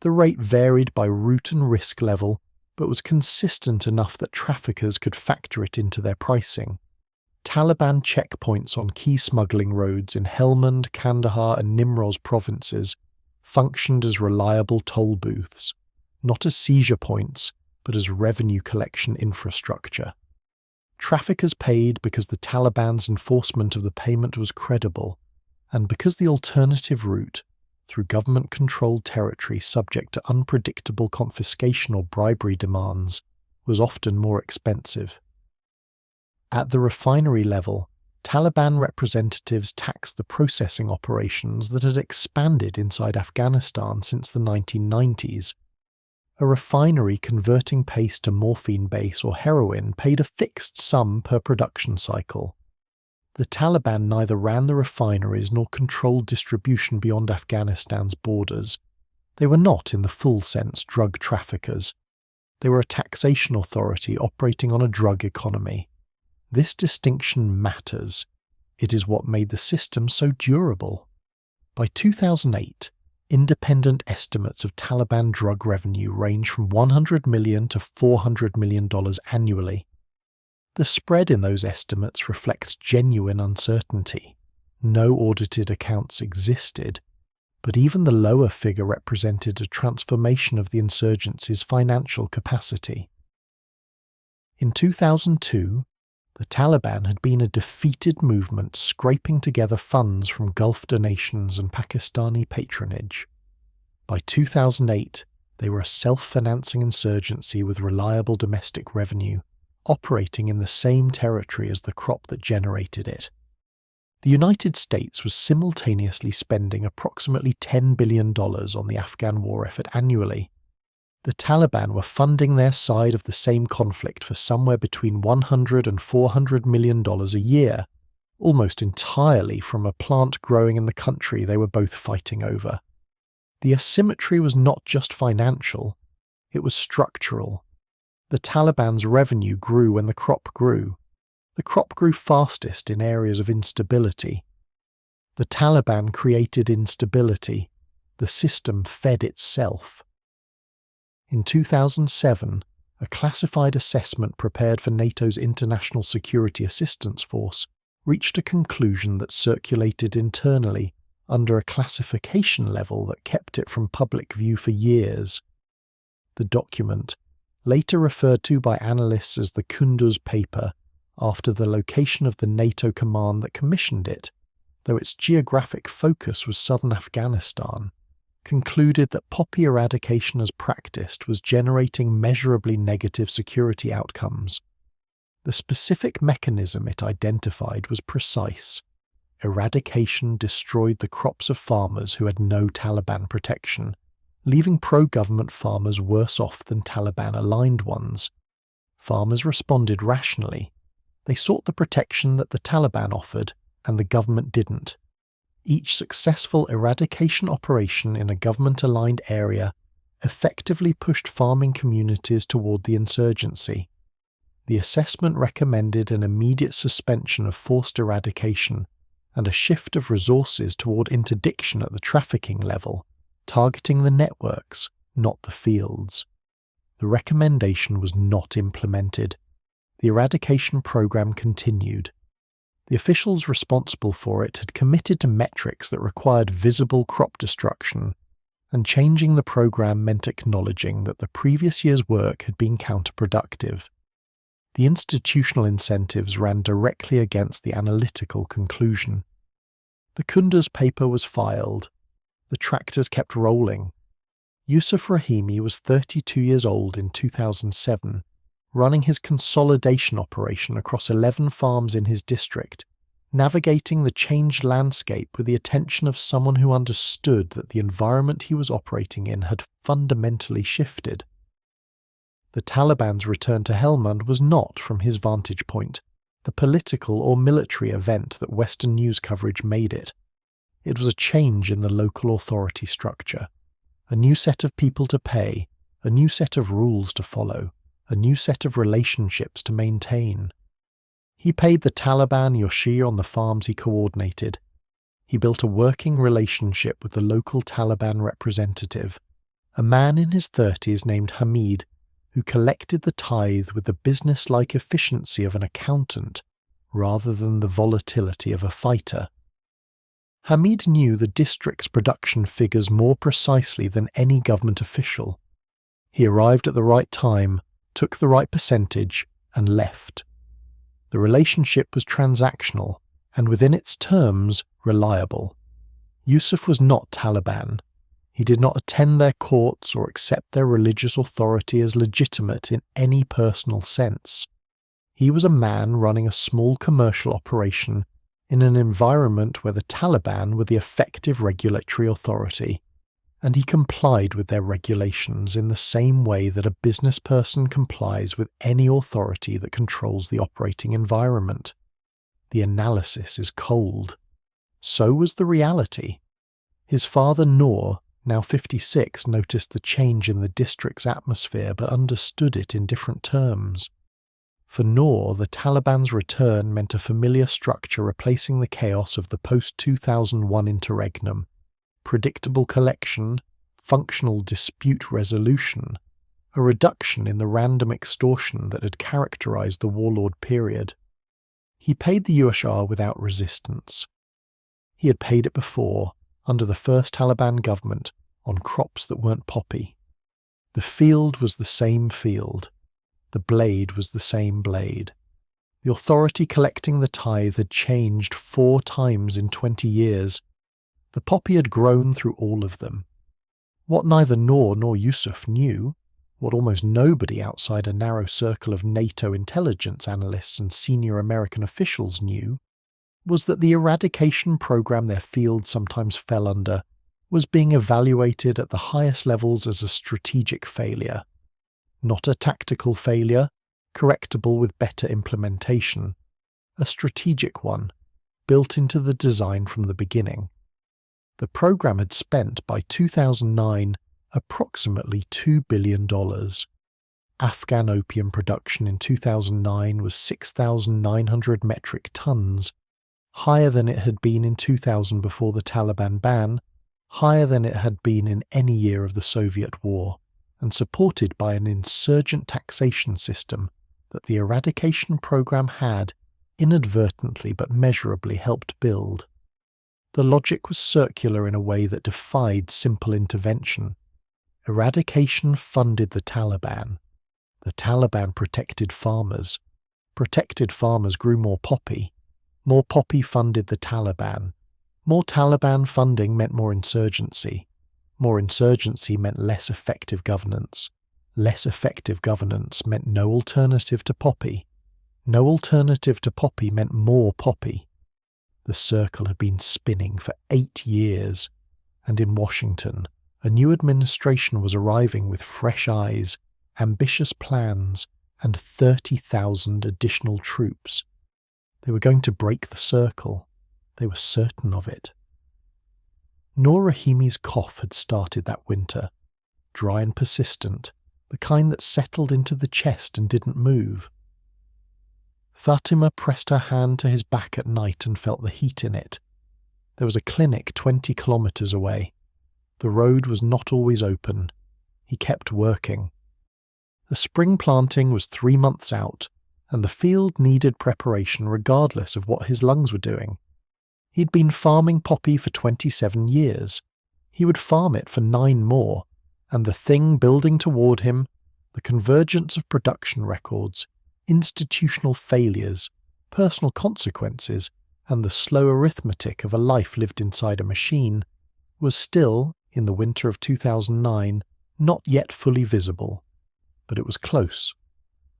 The rate varied by route and risk level, but was consistent enough that traffickers could factor it into their pricing. Taliban checkpoints on key smuggling roads in Helmand, Kandahar and Nimroz provinces functioned as reliable toll booths, not as seizure points, but as revenue collection infrastructure. Traffickers paid because the Taliban's enforcement of the payment was credible, and because the alternative route, through government-controlled territory subject to unpredictable confiscation or bribery demands, was often more expensive. At the refinery level, Taliban representatives taxed the processing operations that had expanded inside Afghanistan since the 1990s. A refinery converting paste to morphine base or heroin paid a fixed sum per production cycle. The Taliban neither ran the refineries nor controlled distribution beyond Afghanistan's borders. They were not, in the full sense, drug traffickers. They were a taxation authority operating on a drug economy. This distinction matters. It is what made the system so durable. By 2008, independent estimates of Taliban drug revenue range from $100 million to $400 million annually. The spread in those estimates reflects genuine uncertainty. No audited accounts existed, but even the lower figure represented a transformation of the insurgency's financial capacity. In 2002, the Taliban had been a defeated movement scraping together funds from Gulf donations and Pakistani patronage. By 2008, they were a self-financing insurgency with reliable domestic revenue, operating in the same territory as the crop that generated it. The United States was simultaneously spending approximately $10 billion on the Afghan war effort annually. The Taliban were funding their side of the same conflict for somewhere between $100 and $400 million a year, almost entirely from a plant growing in the country they were both fighting over. The asymmetry was not just financial, it was structural. The Taliban's revenue grew when the crop grew. The crop grew fastest in areas of instability. The Taliban created instability. The system fed itself. In 2007, a classified assessment prepared for NATO's International Security Assistance Force reached a conclusion that circulated internally under a classification level that kept it from public view for years. The document, later referred to by analysts as the Kunduz paper, after the location of the NATO command that commissioned it, though its geographic focus was southern Afghanistan, concluded that poppy eradication as practiced was generating measurably negative security outcomes. The specific mechanism it identified was precise. Eradication destroyed the crops of farmers who had no Taliban protection, leaving pro-government farmers worse off than Taliban-aligned ones. Farmers responded rationally. They sought the protection that the Taliban offered, and the government didn't. Each successful eradication operation in a government-aligned area effectively pushed farming communities toward the insurgency. The assessment recommended an immediate suspension of forced eradication and a shift of resources toward interdiction at the trafficking level, targeting the networks, not the fields. The recommendation was not implemented. The eradication program continued. The officials responsible for it had committed to metrics that required visible crop destruction, and changing the program meant acknowledging that the previous year's work had been counterproductive. The institutional incentives ran directly against the analytical conclusion. The Kunduz paper was filed. The tractors kept rolling. Yusuf Rahimi was 32 years old in 2007, running his consolidation operation across 11 farms in his district, navigating the changed landscape with the attention of someone who understood that the environment he was operating in had fundamentally shifted. The Taliban's return to Helmand was not, from his vantage point, the political or military event that Western news coverage made it. It was a change in the local authority structure, a new set of people to pay, a new set of rules to follow, a new set of relationships to maintain. He paid the Taliban Yoshir on the farms he coordinated. He built a working relationship with the local Taliban representative, a man in his 30s named Hamid, who collected the tithe with the business-like efficiency of an accountant rather than the volatility of a fighter. Hamid knew the district's production figures more precisely than any government official. He arrived at the right time, took the right percentage, and left. The relationship was transactional, and within its terms, reliable. Yusuf was not Taliban. He did not attend their courts or accept their religious authority as legitimate in any personal sense. He was a man running a small commercial operation in an environment where the Taliban were the effective regulatory authority, and he complied with their regulations in the same way that a business person complies with any authority that controls the operating environment. The analysis is cold. So was the reality. His father Noor, now 56, noticed the change in the district's atmosphere but understood it in different terms. For Noor, the Taliban's return meant a familiar structure replacing the chaos of the post-2001 interregnum: predictable collection, functional dispute resolution, a reduction in the random extortion that had characterized the warlord period. He paid the USR without resistance. He had paid it before, under the first Taliban government, on crops that weren't poppy. The field was the same field. The blade was the same blade. The authority collecting the tithe had changed 4 times in 20 years. The poppy had grown through all of them. What neither Noor nor Yusuf knew, what almost nobody outside a narrow circle of NATO intelligence analysts and senior American officials knew, was that the eradication program their field sometimes fell under was being evaluated at the highest levels as a strategic failure. Not a tactical failure, correctable with better implementation. A strategic one, built into the design from the beginning. The program had spent, by 2009, approximately $2 billion. Afghan opium production in 2009 was 6,900 metric tons, higher than it had been in 2000 before the Taliban ban, higher than it had been in any year of the Soviet war, and supported by an insurgent taxation system that the eradication program had, inadvertently but measurably, helped build. The logic was circular in a way that defied simple intervention. Eradication funded the Taliban. The Taliban protected farmers. Protected farmers grew more poppy. More poppy funded the Taliban. More Taliban funding meant more insurgency. More insurgency meant less effective governance. Less effective governance meant no alternative to poppy. No alternative to poppy meant more poppy. The circle had been spinning for 8 years, and in Washington, a new administration was arriving with fresh eyes, ambitious plans, and 30,000 additional troops. They were going to break the circle. They were certain of it. Noor Rahimi's cough had started that winter, dry and persistent, the kind that settled into the chest and didn't move. Fatima pressed her hand to his back at night and felt the heat in it. There was a clinic 20 kilometers away. The road was not always open. He kept working. The spring planting was 3 months out, and the field needed preparation regardless of what his lungs were doing. He'd been farming poppy for 27 years. He would farm it for 9 more, and the thing building toward him, the convergence of production records, institutional failures, personal consequences, and the slow arithmetic of a life lived inside a machine, was still, in the winter of 2009, not yet fully visible. But it was close.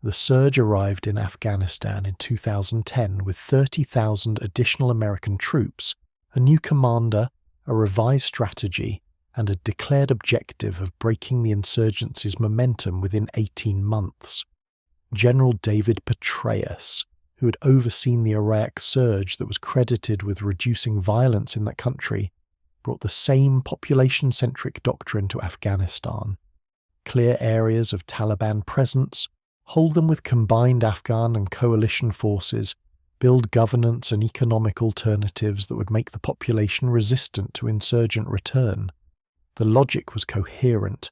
The surge arrived in Afghanistan in 2010 with 30,000 additional American troops, a new commander, a revised strategy, and a declared objective of breaking the insurgency's momentum within 18 months. General David Petraeus, who had overseen the Iraq surge that was credited with reducing violence in that country, brought the same population-centric doctrine to Afghanistan. Clear areas of Taliban presence, hold them with combined Afghan and coalition forces, build governance and economic alternatives that would make the population resistant to insurgent return. The logic was coherent.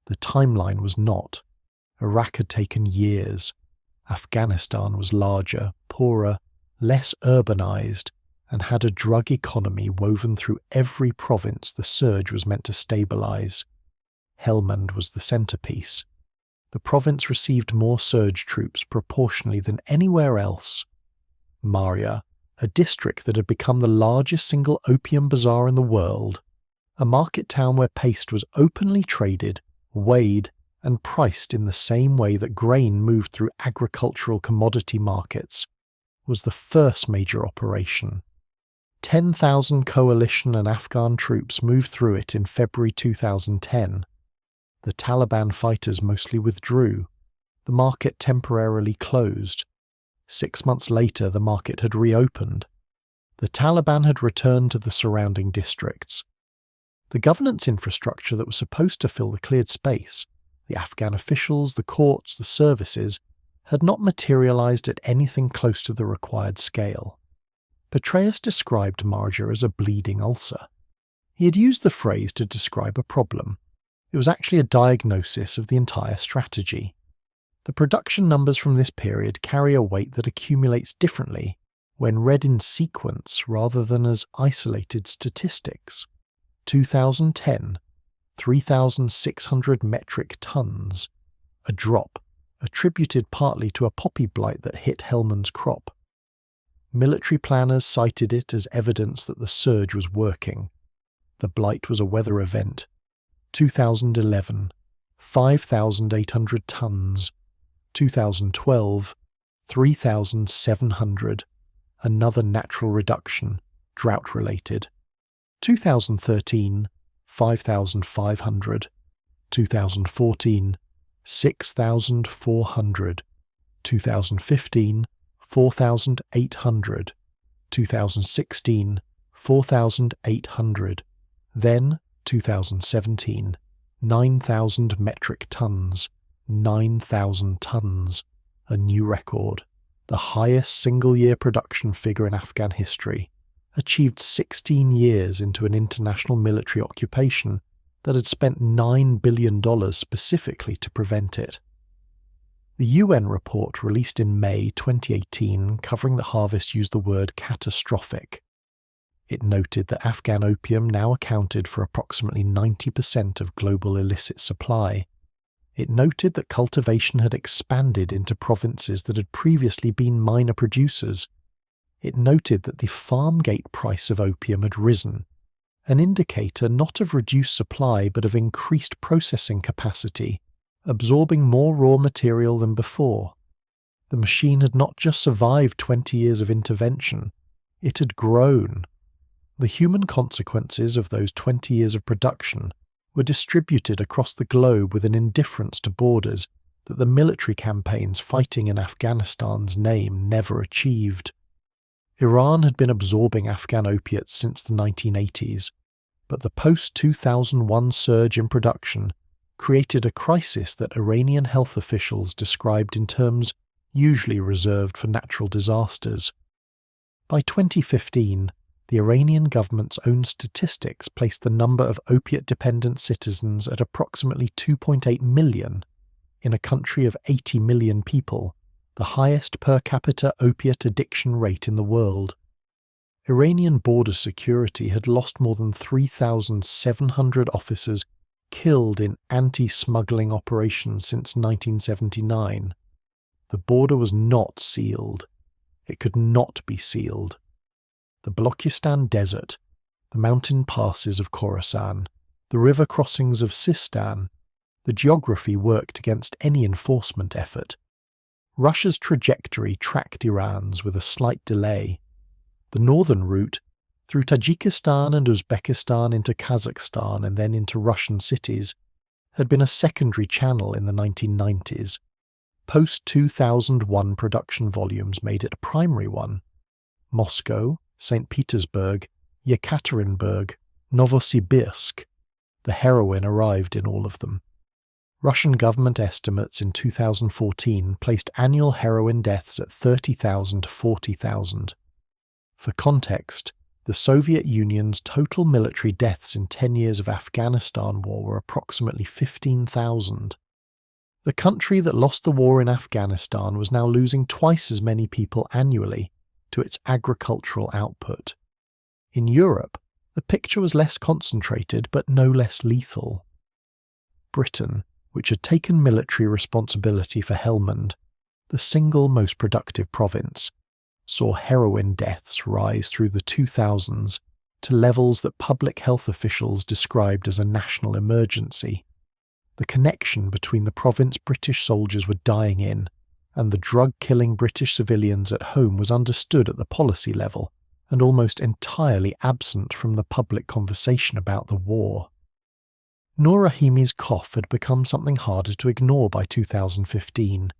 The timeline was not. Iraq had taken years. Afghanistan was larger, poorer, less urbanized, and had a drug economy woven through every province the surge was meant to stabilize. Helmand was the centerpiece. The province received more surge troops proportionally than anywhere else. Marya, a district that had become the largest single opium bazaar in the world, a market town where paste was openly traded, weighed, and priced in the same way that grain moved through agricultural commodity markets, was the first major operation. 10,000 coalition and Afghan troops moved through it in February 2010. The Taliban fighters mostly withdrew. The market temporarily closed. 6 months later, the market had reopened. The Taliban had returned to the surrounding districts. The governance infrastructure that was supposed to fill the cleared space, the Afghan officials, the courts, the services, had not materialized at anything close to the required scale. Petraeus described Marja as a bleeding ulcer. He had used the phrase to describe a problem. It was actually a diagnosis of the entire strategy. The production numbers from this period carry a weight that accumulates differently when read in sequence rather than as isolated statistics. 2010, 3,600 metric tons, a drop attributed partly to a poppy blight that hit Helmand's crop. Military planners cited it as evidence that the surge was working. The blight was a weather event. 2011, 5,800 tons. 2012, 3,700, another natural reduction, drought-related. 2013, 5,500. 2014, 6,400. 2015, 4,800. 2016, 4,800. Then, 2017, 9,000 metric tons. 9,000 tons. A new record. The highest single-year production figure in Afghan history, achieved 16 years into an international military occupation that had spent $9 billion specifically to prevent it. The UN report released in May 2018 covering the harvest used the word catastrophic. It noted that Afghan opium now accounted for approximately 90% of global illicit supply. It noted that cultivation had expanded into provinces that had previously been minor producers. It noted that the farm gate price of opium had risen, an indicator not of reduced supply but of increased processing capacity, absorbing more raw material than before. The machine had not just survived 20 years of intervention, it had grown. The human consequences of those 20 years of production were distributed across the globe with an indifference to borders that the military campaigns fighting in Afghanistan's name never achieved. Iran had been absorbing Afghan opiates since the 1980s, but the post-2001 surge in production created a crisis that Iranian health officials described in terms usually reserved for natural disasters. By 2015, the Iranian government's own statistics placed the number of opiate-dependent citizens at approximately 2.8 million, in a country of 80 million people, the highest per capita opiate addiction rate in the world. Iranian border security had lost more than 3,700 officers killed in anti-smuggling operations since 1979. The border was not sealed. It could not be sealed. The Balochistan Desert, the mountain passes of Khorasan, the river crossings of Sistan, the geography worked against any enforcement effort. Russia's trajectory tracked Iran's with a slight delay. The northern route, through Tajikistan and Uzbekistan into Kazakhstan and then into Russian cities, had been a secondary channel in the 1990s. Post-2001 production volumes made it a primary one. Moscow, St. Petersburg, Yekaterinburg, Novosibirsk. The heroin arrived in all of them. Russian government estimates in 2014 placed annual heroin deaths at 30,000 to 40,000. For context, the Soviet Union's total military deaths in 10 years of Afghanistan war were approximately 15,000. The country that lost the war in Afghanistan was now losing twice as many people annually to its agricultural output. In Europe, the picture was less concentrated but no less lethal. Britain, which had taken military responsibility for Helmand, the single most productive province, saw heroin deaths rise through the 2000s to levels that public health officials described as a national emergency. The connection between the province British soldiers were dying in and the drug-killing British civilians at home was understood at the policy level and almost entirely absent from the public conversation about the war. Noor Rahimi's cough had become something harder to ignore by 2015.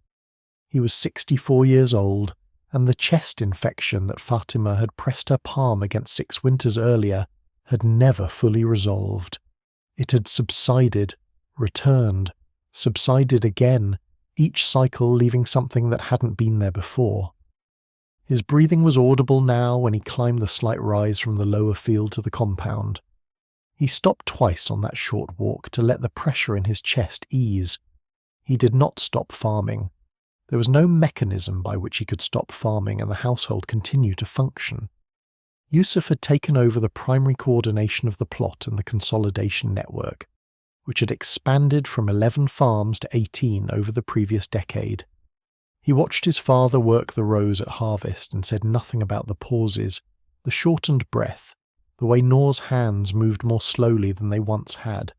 He was 64 years old, and the chest infection that Fatima had pressed her palm against 6 winters earlier had never fully resolved. It had subsided, returned, subsided again, each cycle leaving something that hadn't been there before. His breathing was audible now when he climbed the slight rise from the lower field to the compound. He stopped twice on that short walk to let the pressure in his chest ease. He did not stop farming. There was no mechanism by which he could stop farming and the household continue to function. Yusuf had taken over the primary coordination of the plot and the consolidation network, which had expanded from 11 farms to 18 over the previous decade. He watched his father work the rows at harvest and said nothing about the pauses, the shortened breath, the way Noor's hands moved more slowly than they once had.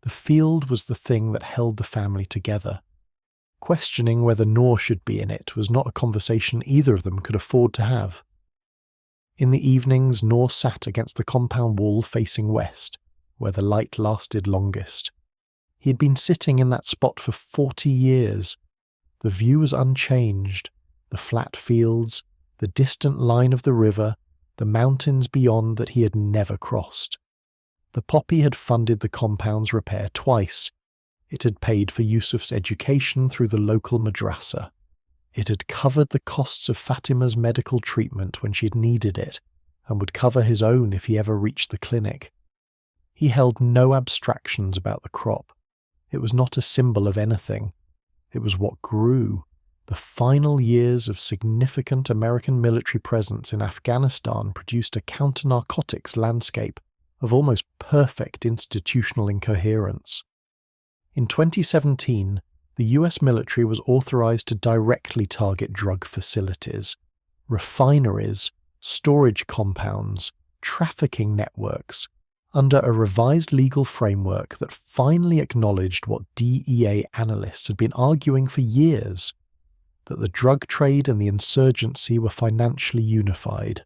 The field was the thing that held the family together. Questioning whether Noor should be in it was not a conversation either of them could afford to have. In the evenings, Noor sat against the compound wall facing west, where the light lasted longest. He had been sitting in that spot for 40 years. The view was unchanged, the flat fields, the distant line of the river, the mountains beyond that he had never crossed. The poppy had funded the compound's repair twice. It had paid for Yusuf's education through the local madrasa. It had covered the costs of Fatima's medical treatment when she had needed it, and would cover his own if he ever reached the clinic. He held no abstractions about the crop. It was not a symbol of anything. It was what grew. The final years of significant American military presence in Afghanistan produced a counter-narcotics landscape of almost perfect institutional incoherence. In 2017, the US military was authorized to directly target drug facilities, refineries, storage compounds, trafficking networks, under a revised legal framework that finally acknowledged what DEA analysts had been arguing for years, that the drug trade and the insurgency were financially unified.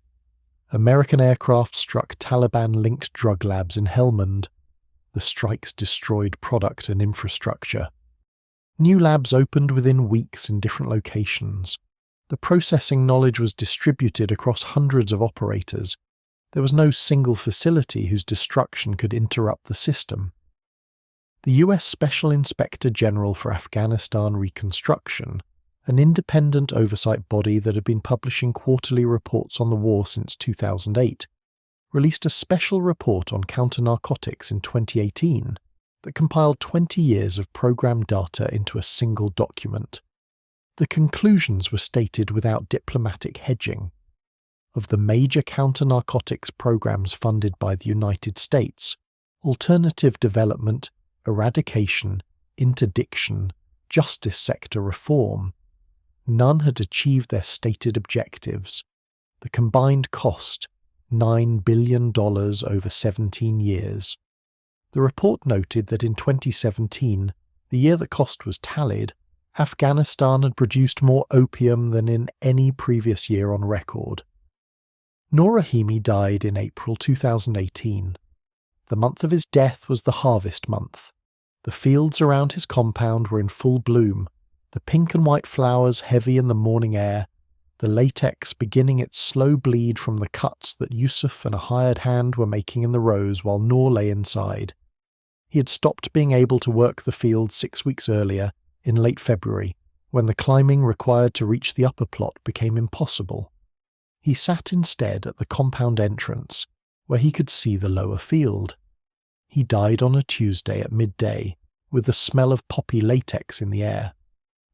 American aircraft struck Taliban-linked drug labs in Helmand. The strikes destroyed product and infrastructure. New labs opened within weeks in different locations. The processing knowledge was distributed across hundreds of operators. There was no single facility whose destruction could interrupt the system. The US Special Inspector General for Afghanistan Reconstruction, an independent oversight body that had been publishing quarterly reports on the war since 2008, released a special report on counter-narcotics in 2018 that compiled 20 years of program data into a single document. The conclusions were stated without diplomatic hedging. Of the major counter-narcotics programs funded by the United States, alternative development, eradication, interdiction, justice sector reform, none had achieved their stated objectives. The combined cost, $9 billion over 17 years. The report noted that in 2017, the year the cost was tallied, Afghanistan had produced more opium than in any previous year on record. Nur Rahimi died in April 2018. The month of his death was the harvest month. The fields around his compound were in full bloom, the pink and white flowers heavy in the morning air, the latex beginning its slow bleed from the cuts that Yusuf and a hired hand were making in the rows while Nur lay inside. He had stopped being able to work the field 6 weeks earlier, in late February, when the climbing required to reach the upper plot became impossible. He sat instead at the compound entrance, where he could see the lower field. He died on a Tuesday at midday, with the smell of poppy latex in the air.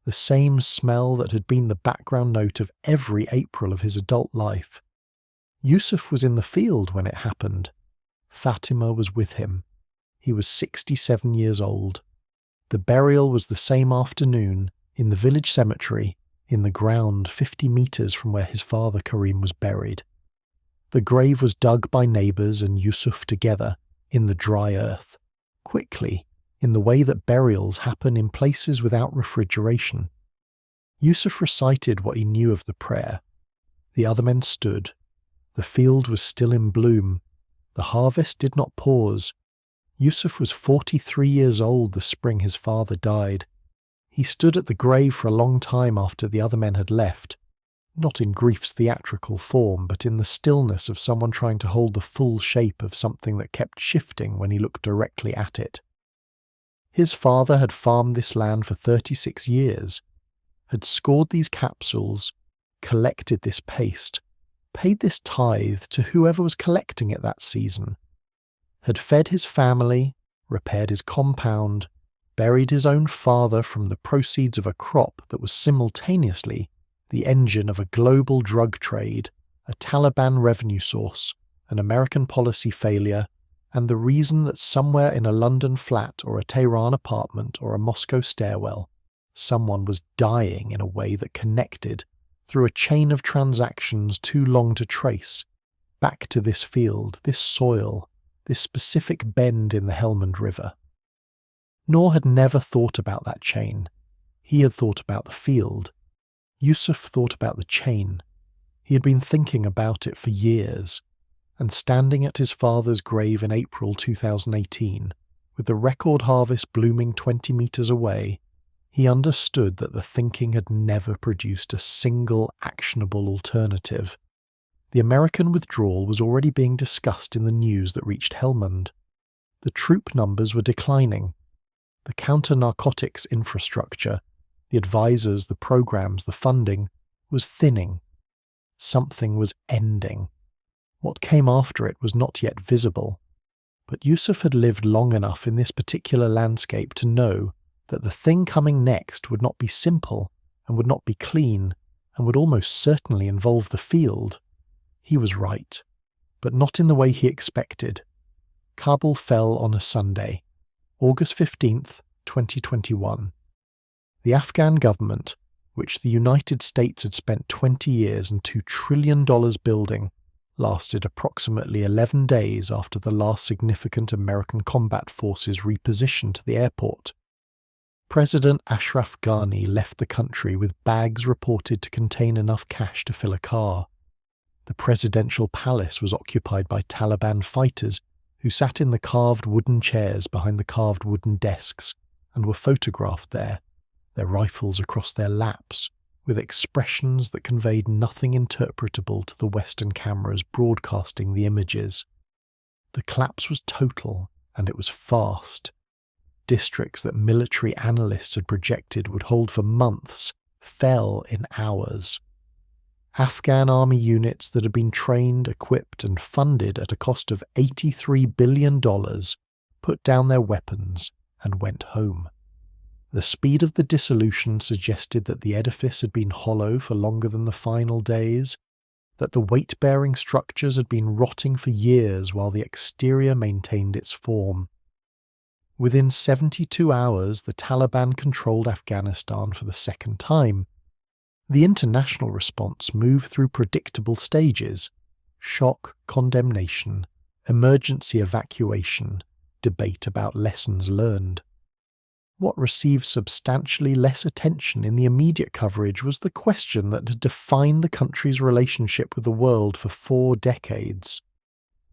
The same smell that had been the background note of every April of his adult life. Yusuf was in the field when it happened. Fatima was with him. He was 67 years old. The burial was the same afternoon, in the village cemetery, in the ground 50 meters from where his father Karim was buried. The grave was dug by neighbors and Yusuf together, in the dry earth, quickly, in the way that burials happen in places without refrigeration. Yusuf recited what he knew of the prayer. The other men stood. The field was still in bloom. The harvest did not pause. Yusuf was 43 years old the spring his father died. He stood at the grave for a long time after the other men had left, not in grief's theatrical form, but in the stillness of someone trying to hold the full shape of something that kept shifting when he looked directly at it. His father had farmed this land for 36 years, had scored these capsules, collected this paste, paid this tithe to whoever was collecting it that season, had fed his family, repaired his compound, buried his own father from the proceeds of a crop that was simultaneously the engine of a global drug trade, a Taliban revenue source, an American policy failure, and the reason that somewhere in a London flat or a Tehran apartment or a Moscow stairwell, someone was dying in a way that connected, through a chain of transactions too long to trace, back to this field, this soil, this specific bend in the Helmand River. Nur had never thought about that chain. He had thought about the field. Yusuf thought about the chain. He had been thinking about it for years, and standing at his father's grave in April 2018, with the record harvest blooming 20 meters away, He understood that the thinking had never produced a single actionable alternative. The American withdrawal was already being discussed in the news that reached Helmand. The troop numbers were declining. The counter-narcotics infrastructure, the advisors, the programs, the funding, was thinning. Something was ending. What came after it was not yet visible. But Yusuf had lived long enough in this particular landscape to know that the thing coming next would not be simple and would not be clean and would almost certainly involve the field. He was right, but not in the way he expected. Kabul fell on a Sunday, August 15th, 2021. The Afghan government, which the United States had spent 20 years and $2 trillion building, lasted approximately 11 days after the last significant American combat forces repositioned to the airport. President Ashraf Ghani left the country with bags reported to contain enough cash to fill a car. The presidential palace was occupied by Taliban fighters who sat in the carved wooden chairs behind the carved wooden desks and were photographed there, their rifles across their laps, with expressions that conveyed nothing interpretable to the Western cameras broadcasting the images. The collapse was total, and it was fast. Districts that military analysts had projected would hold for months fell in hours. Afghan army units that had been trained, equipped and funded at a cost of $83 billion put down their weapons and went home. The speed of the dissolution suggested that the edifice had been hollow for longer than the final days, that the weight-bearing structures had been rotting for years while the exterior maintained its form. Within 72 hours, the Taliban controlled Afghanistan for the second time. The international response moved through predictable stages: shock, condemnation, emergency evacuation, debate about lessons learned. What received substantially less attention in the immediate coverage was the question that had defined the country's relationship with the world for 4 decades.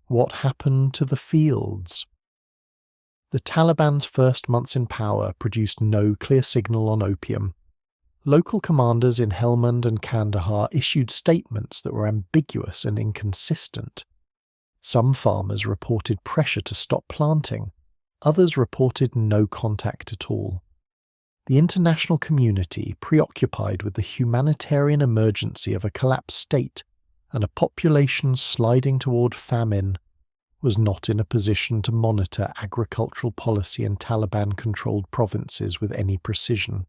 What happened to the fields? The Taliban's first months in power produced no clear signal on opium. Local commanders in Helmand and Kandahar issued statements that were ambiguous and inconsistent. Some farmers reported pressure to stop planting. Others reported no contact at all. The international community, preoccupied with the humanitarian emergency of a collapsed state and a population sliding toward famine, was not in a position to monitor agricultural policy in Taliban-controlled provinces with any precision.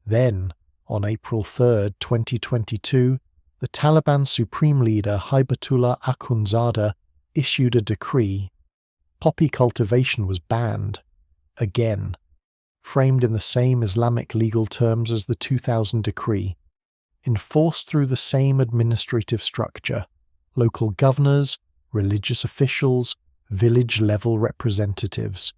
Then, on April 3, 2022, the Taliban Supreme Leader Hibatullah Akhundzada issued a decree. Poppy cultivation was banned, again, framed in the same Islamic legal terms as the 2000 decree, enforced through the same administrative structure: local governors, religious officials, village-level representatives.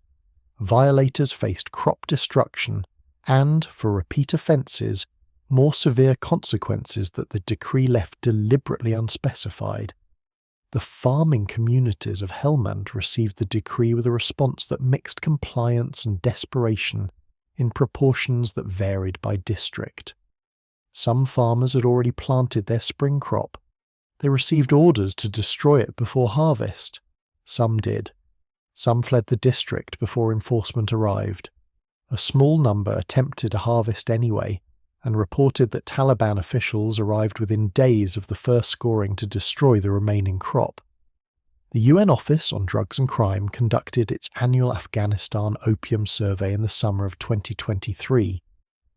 Violators faced crop destruction and, for repeat offences, more severe consequences that the decree left deliberately unspecified. The farming communities of Helmand received the decree with a response that mixed compliance and desperation in proportions that varied by district. Some farmers had already planted their spring crop. They received orders to destroy it before harvest. Some did. Some fled the district before enforcement arrived. A small number attempted to harvest anyway, and reported that Taliban officials arrived within days of the first scoring to destroy the remaining crop. The UN Office on Drugs and Crime conducted its annual Afghanistan Opium Survey in the summer of 2023,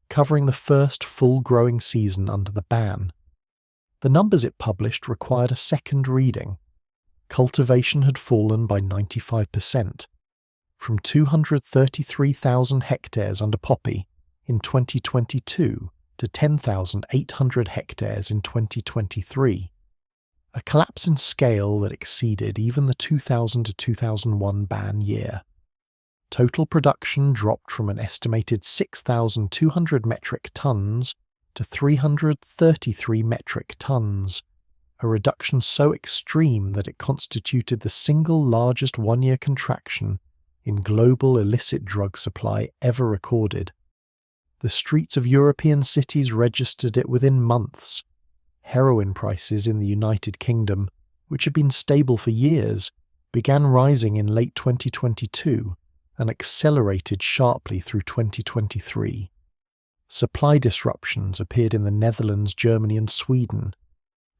covering the first full growing season under the ban. The numbers it published required a second reading. Cultivation had fallen by 95%, from 233,000 hectares under poppy in 2022 to 10,800 hectares in 2023, a collapse in scale that exceeded even the 2000 to 2001 ban year. Total production dropped from an estimated 6,200 metric tons to 333 metric tons, a reduction so extreme that it constituted the single largest one-year contraction in global illicit drug supply ever recorded. The streets of European cities registered it within months. Heroin prices in the United Kingdom, which had been stable for years, began rising in late 2022 and accelerated sharply through 2023. Supply disruptions appeared in the Netherlands, Germany, and Sweden,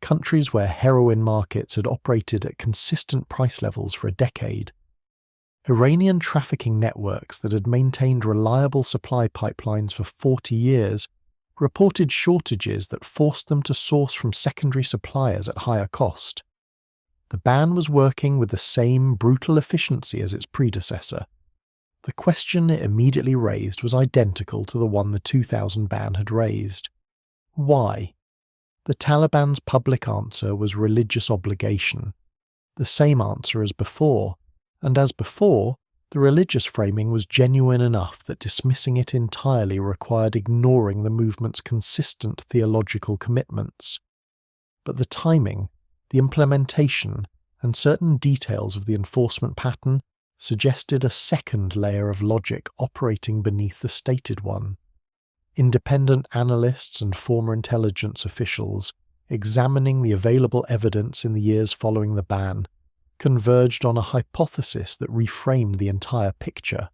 countries where heroin markets had operated at consistent price levels for a decade. Iranian trafficking networks that had maintained reliable supply pipelines for 40 years reported shortages that forced them to source from secondary suppliers at higher cost. The ban was working with the same brutal efficiency as its predecessor. The question it immediately raised was identical to the one the 2000 ban had raised. Why? The Taliban's public answer was religious obligation. The same answer as before, and as before, the religious framing was genuine enough that dismissing it entirely required ignoring the movement's consistent theological commitments. But the timing, the implementation, and certain details of the enforcement pattern suggested a second layer of logic operating beneath the stated one. Independent analysts and former intelligence officials, examining the available evidence in the years following the ban, converged on a hypothesis that reframed the entire picture.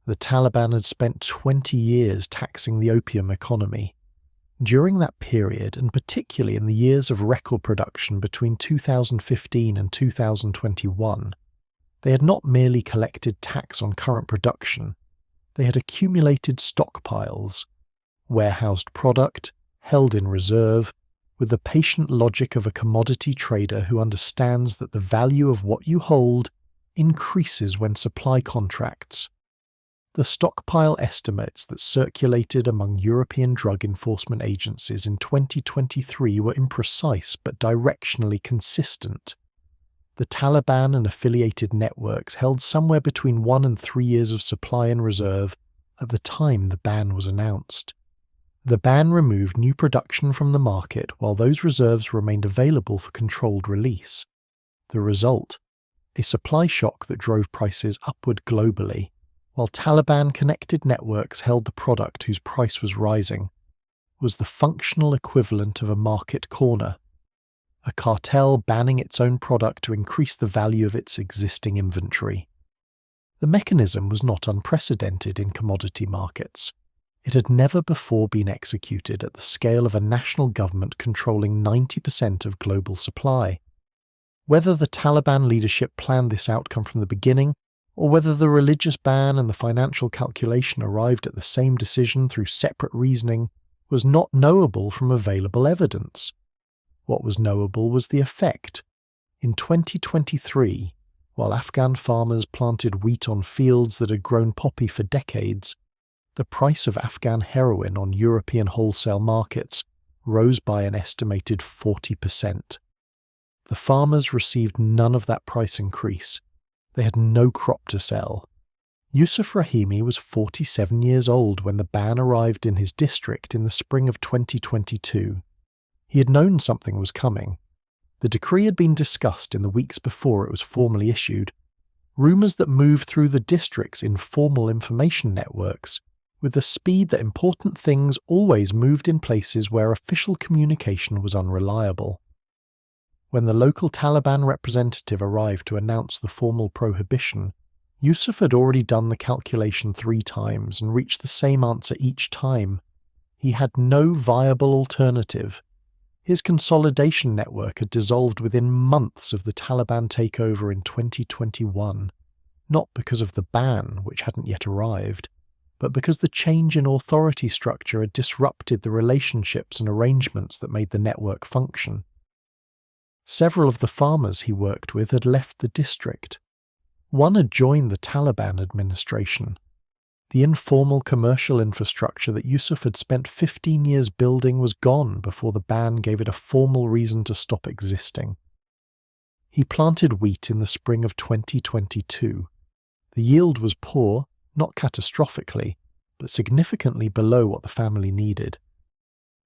The Taliban had spent 20 years taxing the opium economy. During that period, and particularly in the years of record production between 2015 and 2021, they had not merely collected tax on current production, they had accumulated stockpiles, warehoused product, held in reserve, with the patient logic of a commodity trader who understands that the value of what you hold increases when supply contracts. The stockpile estimates that circulated among European drug enforcement agencies in 2023 were imprecise but directionally consistent. The Taliban and affiliated networks held somewhere between 1 and 3 years of supply in reserve at the time the ban was announced. The ban removed new production from the market while those reserves remained available for controlled release. The result? A supply shock that drove prices upward globally, while Taliban-connected networks held the product whose price was rising, was the functional equivalent of a market corner, a cartel banning its own product to increase the value of its existing inventory. The mechanism was not unprecedented in commodity markets. It had never before been executed at the scale of a national government controlling 90% of global supply. Whether the Taliban leadership planned this outcome from the beginning, or whether the religious ban and the financial calculation arrived at the same decision through separate reasoning, was not knowable from available evidence. What was knowable was the effect. In 2023, while Afghan farmers planted wheat on fields that had grown poppy for decades, the price of Afghan heroin on European wholesale markets rose by an estimated 40%. The farmers received none of that price increase. They had no crop to sell. Yusuf Rahimi was 47 years old when the ban arrived in his district in the spring of 2022. He had known something was coming. The decree had been discussed in the weeks before it was formally issued. Rumours that moved through the district's informal information networks with the speed that important things always moved in places where official communication was unreliable. When the local Taliban representative arrived to announce the formal prohibition, Yusuf had already done the calculation 3 times and reached the same answer each time. He had no viable alternative. His consolidation network had dissolved within months of the Taliban takeover in 2021, not because of the ban, which hadn't yet arrived, but because the change in authority structure had disrupted the relationships and arrangements that made the network function. Several of the farmers he worked with had left the district. One had joined the Taliban administration. The informal commercial infrastructure that Yusuf had spent 15 years building was gone before the ban gave it a formal reason to stop existing. He planted wheat in the spring of 2022. The yield was poor, not catastrophically, but significantly below what the family needed.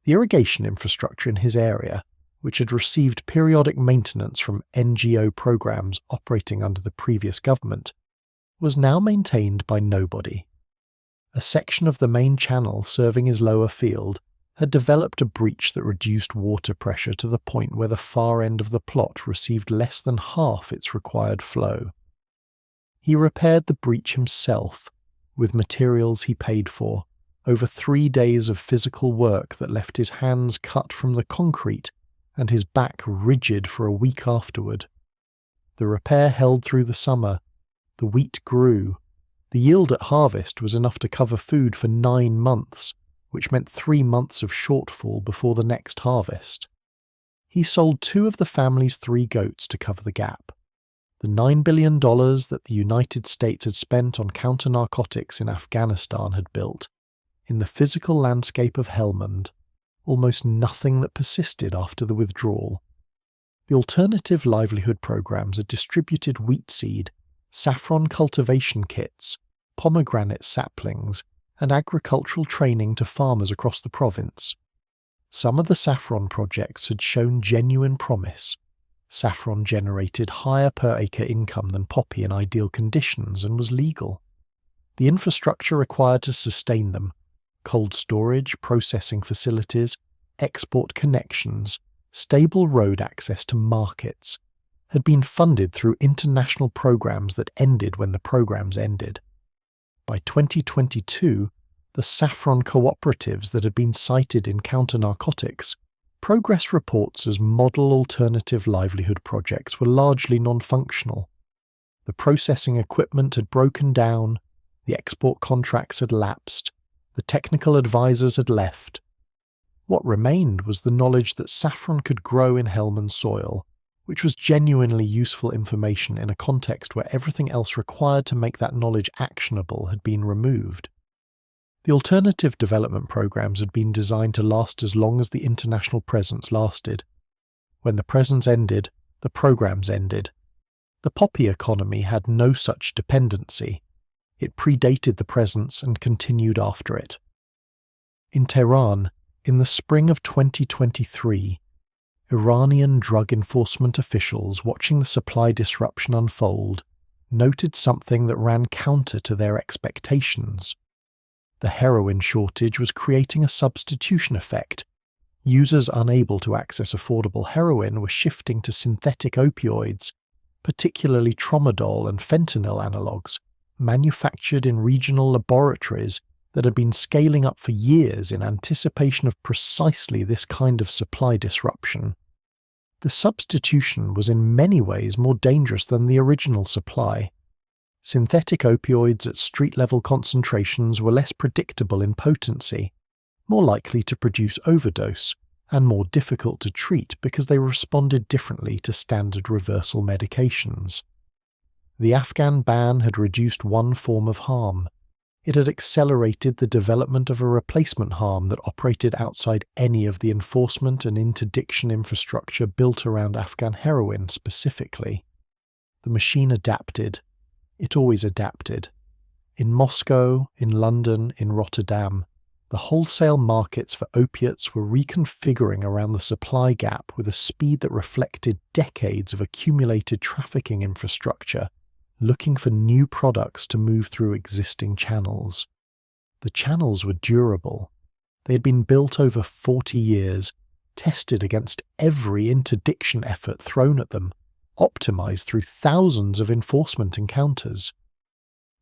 The irrigation infrastructure in his area, which had received periodic maintenance from NGO programs operating under the previous government, was now maintained by nobody. A section of the main channel serving his lower field had developed a breach that reduced water pressure to the point where the far end of the plot received less than half its required flow. He repaired the breach himself, with materials he paid for, over 3 days of physical work that left his hands cut from the concrete and his back rigid for a week afterward. The repair held through the summer. The wheat grew. The yield at harvest was enough to cover food for 9 months, which meant 3 months of shortfall before the next harvest. He sold 2 of the family's 3 goats to cover the gap. The $9 billion that the United States had spent on counter-narcotics in Afghanistan had built, in the physical landscape of Helmand, almost nothing that persisted after the withdrawal. The alternative livelihood programs had distributed wheat seed, saffron cultivation kits, pomegranate saplings, and agricultural training to farmers across the province. Some of the saffron projects had shown genuine promise. Saffron generated higher per-acre income than poppy in ideal conditions and was legal. The infrastructure required to sustain them, cold storage, processing facilities, export connections, stable road access to markets, had been funded through international programs that ended when the programs ended. By 2022, the saffron cooperatives that had been cited in counter-narcotics, progress reports as model alternative livelihood projects were largely non-functional. The processing equipment had broken down, the export contracts had lapsed, the technical advisors had left. What remained was the knowledge that saffron could grow in Helmand soil, which was genuinely useful information in a context where everything else required to make that knowledge actionable had been removed. The alternative development programs had been designed to last as long as the international presence lasted. When the presence ended, the programs ended. The poppy economy had no such dependency. It predated the presence and continued after it. In Tehran, in the spring of 2023, Iranian drug enforcement officials watching the supply disruption unfold noted something that ran counter to their expectations. The heroin shortage was creating a substitution effect. Users unable to access affordable heroin were shifting to synthetic opioids, particularly tramadol and fentanyl analogues, manufactured in regional laboratories that had been scaling up for years in anticipation of precisely this kind of supply disruption. The substitution was in many ways more dangerous than the original supply. Synthetic opioids at street-level concentrations were less predictable in potency, more likely to produce overdose, and more difficult to treat because they responded differently to standard reversal medications. The Afghan ban had reduced one form of harm. It had accelerated the development of a replacement harm that operated outside any of the enforcement and interdiction infrastructure built around Afghan heroin specifically. The machine adapted. It always adapted. In Moscow, in London, in Rotterdam, the wholesale markets for opiates were reconfiguring around the supply gap with a speed that reflected decades of accumulated trafficking infrastructure, looking for new products to move through existing channels. The channels were durable. They had been built over 40 years, tested against every interdiction effort thrown at them, optimized through thousands of enforcement encounters.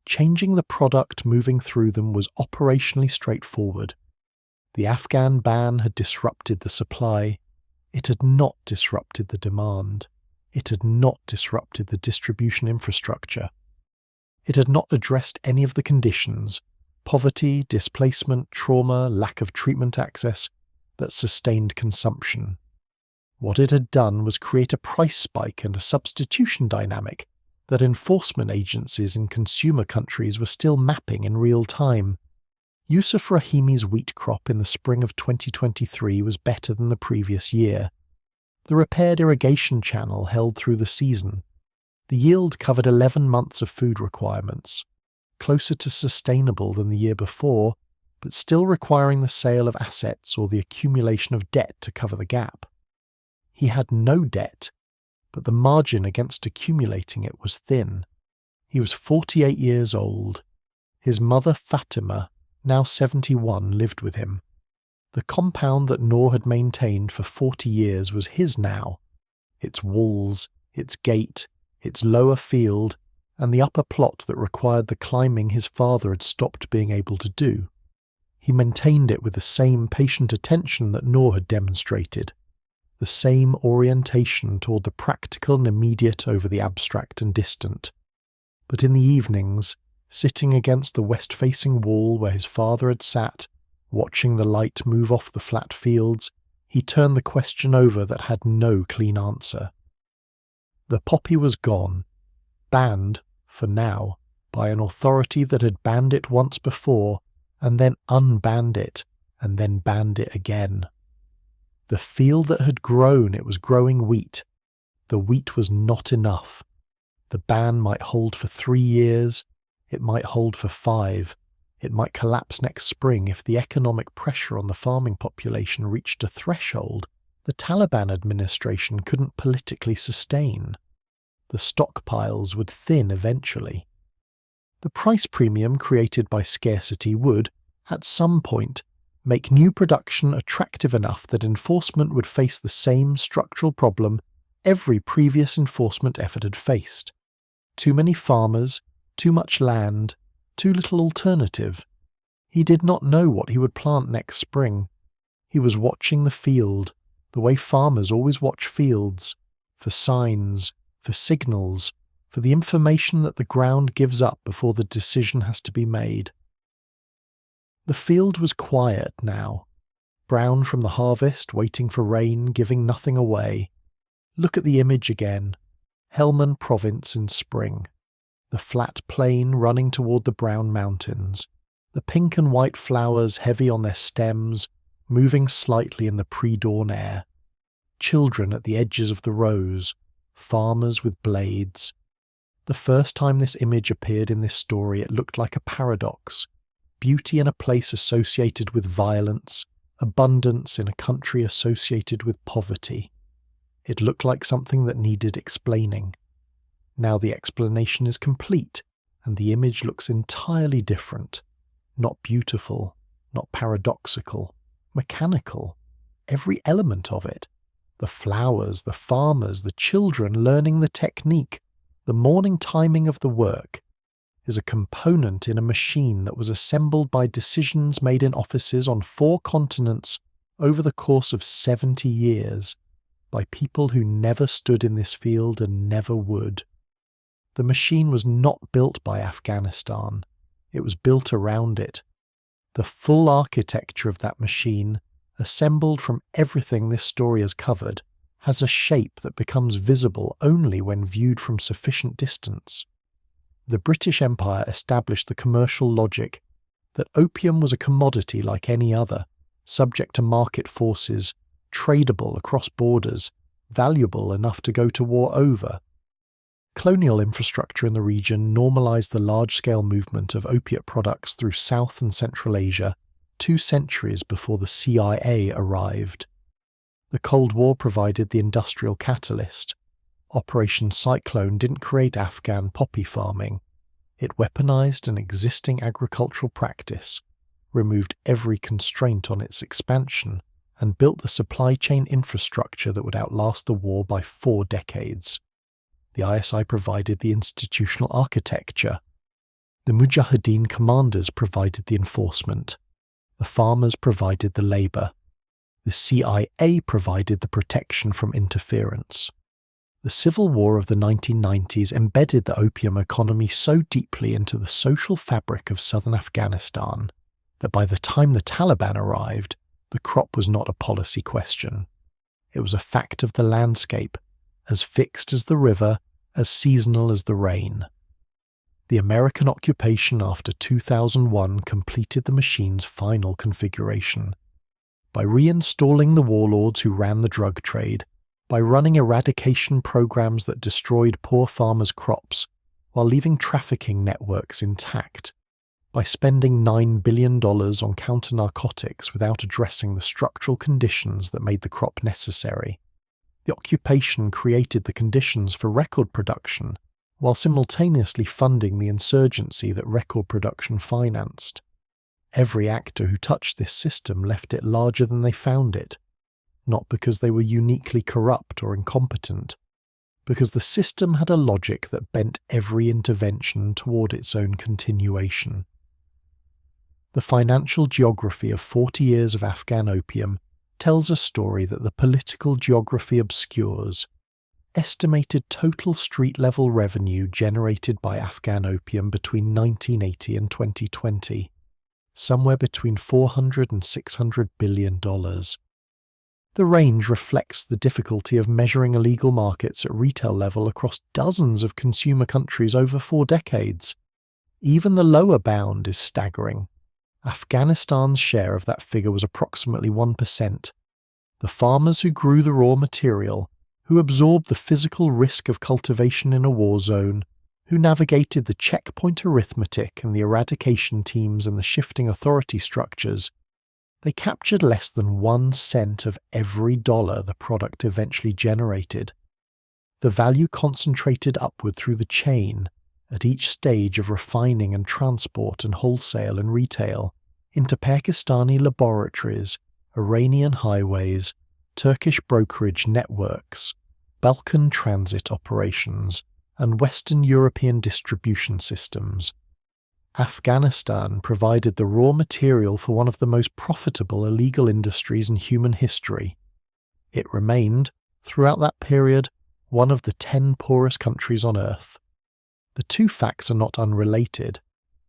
Changing the product moving through them was operationally straightforward. The Afghan ban had disrupted the supply. It had not disrupted the demand. It had not disrupted the distribution infrastructure. It had not addressed any of the conditions, poverty, displacement, trauma, lack of treatment access, that sustained consumption. What it had done was create a price spike and a substitution dynamic that enforcement agencies in consumer countries were still mapping in real time. Yusuf Rahimi's wheat crop in the spring of 2023 was better than the previous year. The repaired irrigation channel held through the season. The yield covered 11 months of food requirements, closer to sustainable than the year before, but still requiring the sale of assets or the accumulation of debt to cover the gap. He had no debt, but the margin against accumulating it was thin. He was 48 years old. His mother Fatima now 71, lived with him. The compound that Noor had maintained for 40 years was his now. Its walls, its gate, its lower field, and the upper plot that required the climbing his father had stopped being able to do. He maintained it with the same patient attention that Noor had demonstrated, the same orientation toward the practical and immediate over the abstract and distant. But in the evenings, sitting against the west-facing wall where his father had sat, watching the light move off the flat fields, he turned the question over that had no clean answer. The poppy was gone, banned, for now, by an authority that had banned it once before, and then unbanned it, and then banned it again. The field that had grown, it was growing wheat. The wheat was not enough. The ban might hold for 3 years, it might hold for 5, it might collapse next spring if the economic pressure on the farming population reached a threshold the Taliban administration couldn't politically sustain. The stockpiles would thin eventually. The price premium created by scarcity would, at some point, make new production attractive enough that enforcement would face the same structural problem every previous enforcement effort had faced. Too many farmers, too much land, too little alternative. He did not know what he would plant next spring. He was watching the field, the way farmers always watch fields, for signs, for signals, for the information that the ground gives up before the decision has to be made. The field was quiet now, brown from the harvest, waiting for rain, giving nothing away. Look at the image again. Helmand Province in spring. The flat plain running toward the brown mountains. The pink and white flowers heavy on their stems, moving slightly in the pre-dawn air. Children at the edges of the rows. Farmers with blades. The first time this image appeared in this story, it looked like a paradox. Beauty in a place associated with violence, abundance in a country associated with poverty. It looked like something that needed explaining. Now the explanation is complete, and the image looks entirely different. Not beautiful, not paradoxical, mechanical. Every element of it. The flowers, the farmers, the children learning the technique, the morning timing of the work, is a component in a machine that was assembled by decisions made in offices on 4 continents over the course of 70 years, by people who never stood in this field and never would. The machine was not built by Afghanistan, it was built around it. The full architecture of that machine, assembled from everything this story has covered, has a shape that becomes visible only when viewed from sufficient distance. The British Empire established the commercial logic that opium was a commodity like any other, subject to market forces, tradable across borders, valuable enough to go to war over. Colonial infrastructure in the region normalized the large-scale movement of opiate products through South and Central Asia 2 centuries before the CIA arrived. The Cold War provided the industrial catalyst. Operation Cyclone didn't create Afghan poppy farming. It weaponized an existing agricultural practice, removed every constraint on its expansion, and built the supply chain infrastructure that would outlast the war by 4 decades. The ISI provided the institutional architecture. The Mujahideen commanders provided the enforcement. The farmers provided the labor. The CIA provided the protection from interference. The civil war of the 1990s embedded the opium economy so deeply into the social fabric of southern Afghanistan that by the time the Taliban arrived, the crop was not a policy question. It was a fact of the landscape, as fixed as the river, as seasonal as the rain. The American occupation after 2001 completed the machine's final configuration. By reinstalling the warlords who ran the drug trade, by running eradication programs that destroyed poor farmers' crops while leaving trafficking networks intact, by spending $9 billion on counter-narcotics without addressing the structural conditions that made the crop necessary. The occupation created the conditions for record production while simultaneously funding the insurgency that record production financed. Every actor who touched this system left it larger than they found it, not because they were uniquely corrupt or incompetent, because the system had a logic that bent every intervention toward its own continuation. The financial geography of 40 years of Afghan opium tells a story that the political geography obscures. Estimated total street-level revenue generated by Afghan opium between 1980 and 2020, somewhere between $400 and $600 billion. The range reflects the difficulty of measuring illegal markets at retail level across dozens of consumer countries over 4 decades. Even the lower bound is staggering. Afghanistan's share of that figure was approximately 1%. The farmers who grew the raw material, who absorbed the physical risk of cultivation in a war zone, who navigated the checkpoint arithmetic and the eradication teams and the shifting authority structures, they captured less than 1 cent of every dollar the product eventually generated. The value concentrated upward through the chain, at each stage of refining and transport and wholesale and retail, into Pakistani laboratories, Iranian highways, Turkish brokerage networks, Balkan transit operations, and Western European distribution systems. Afghanistan provided the raw material for one of the most profitable illegal industries in human history. It remained, throughout that period, one of the 10 poorest countries on earth. The two facts are not unrelated.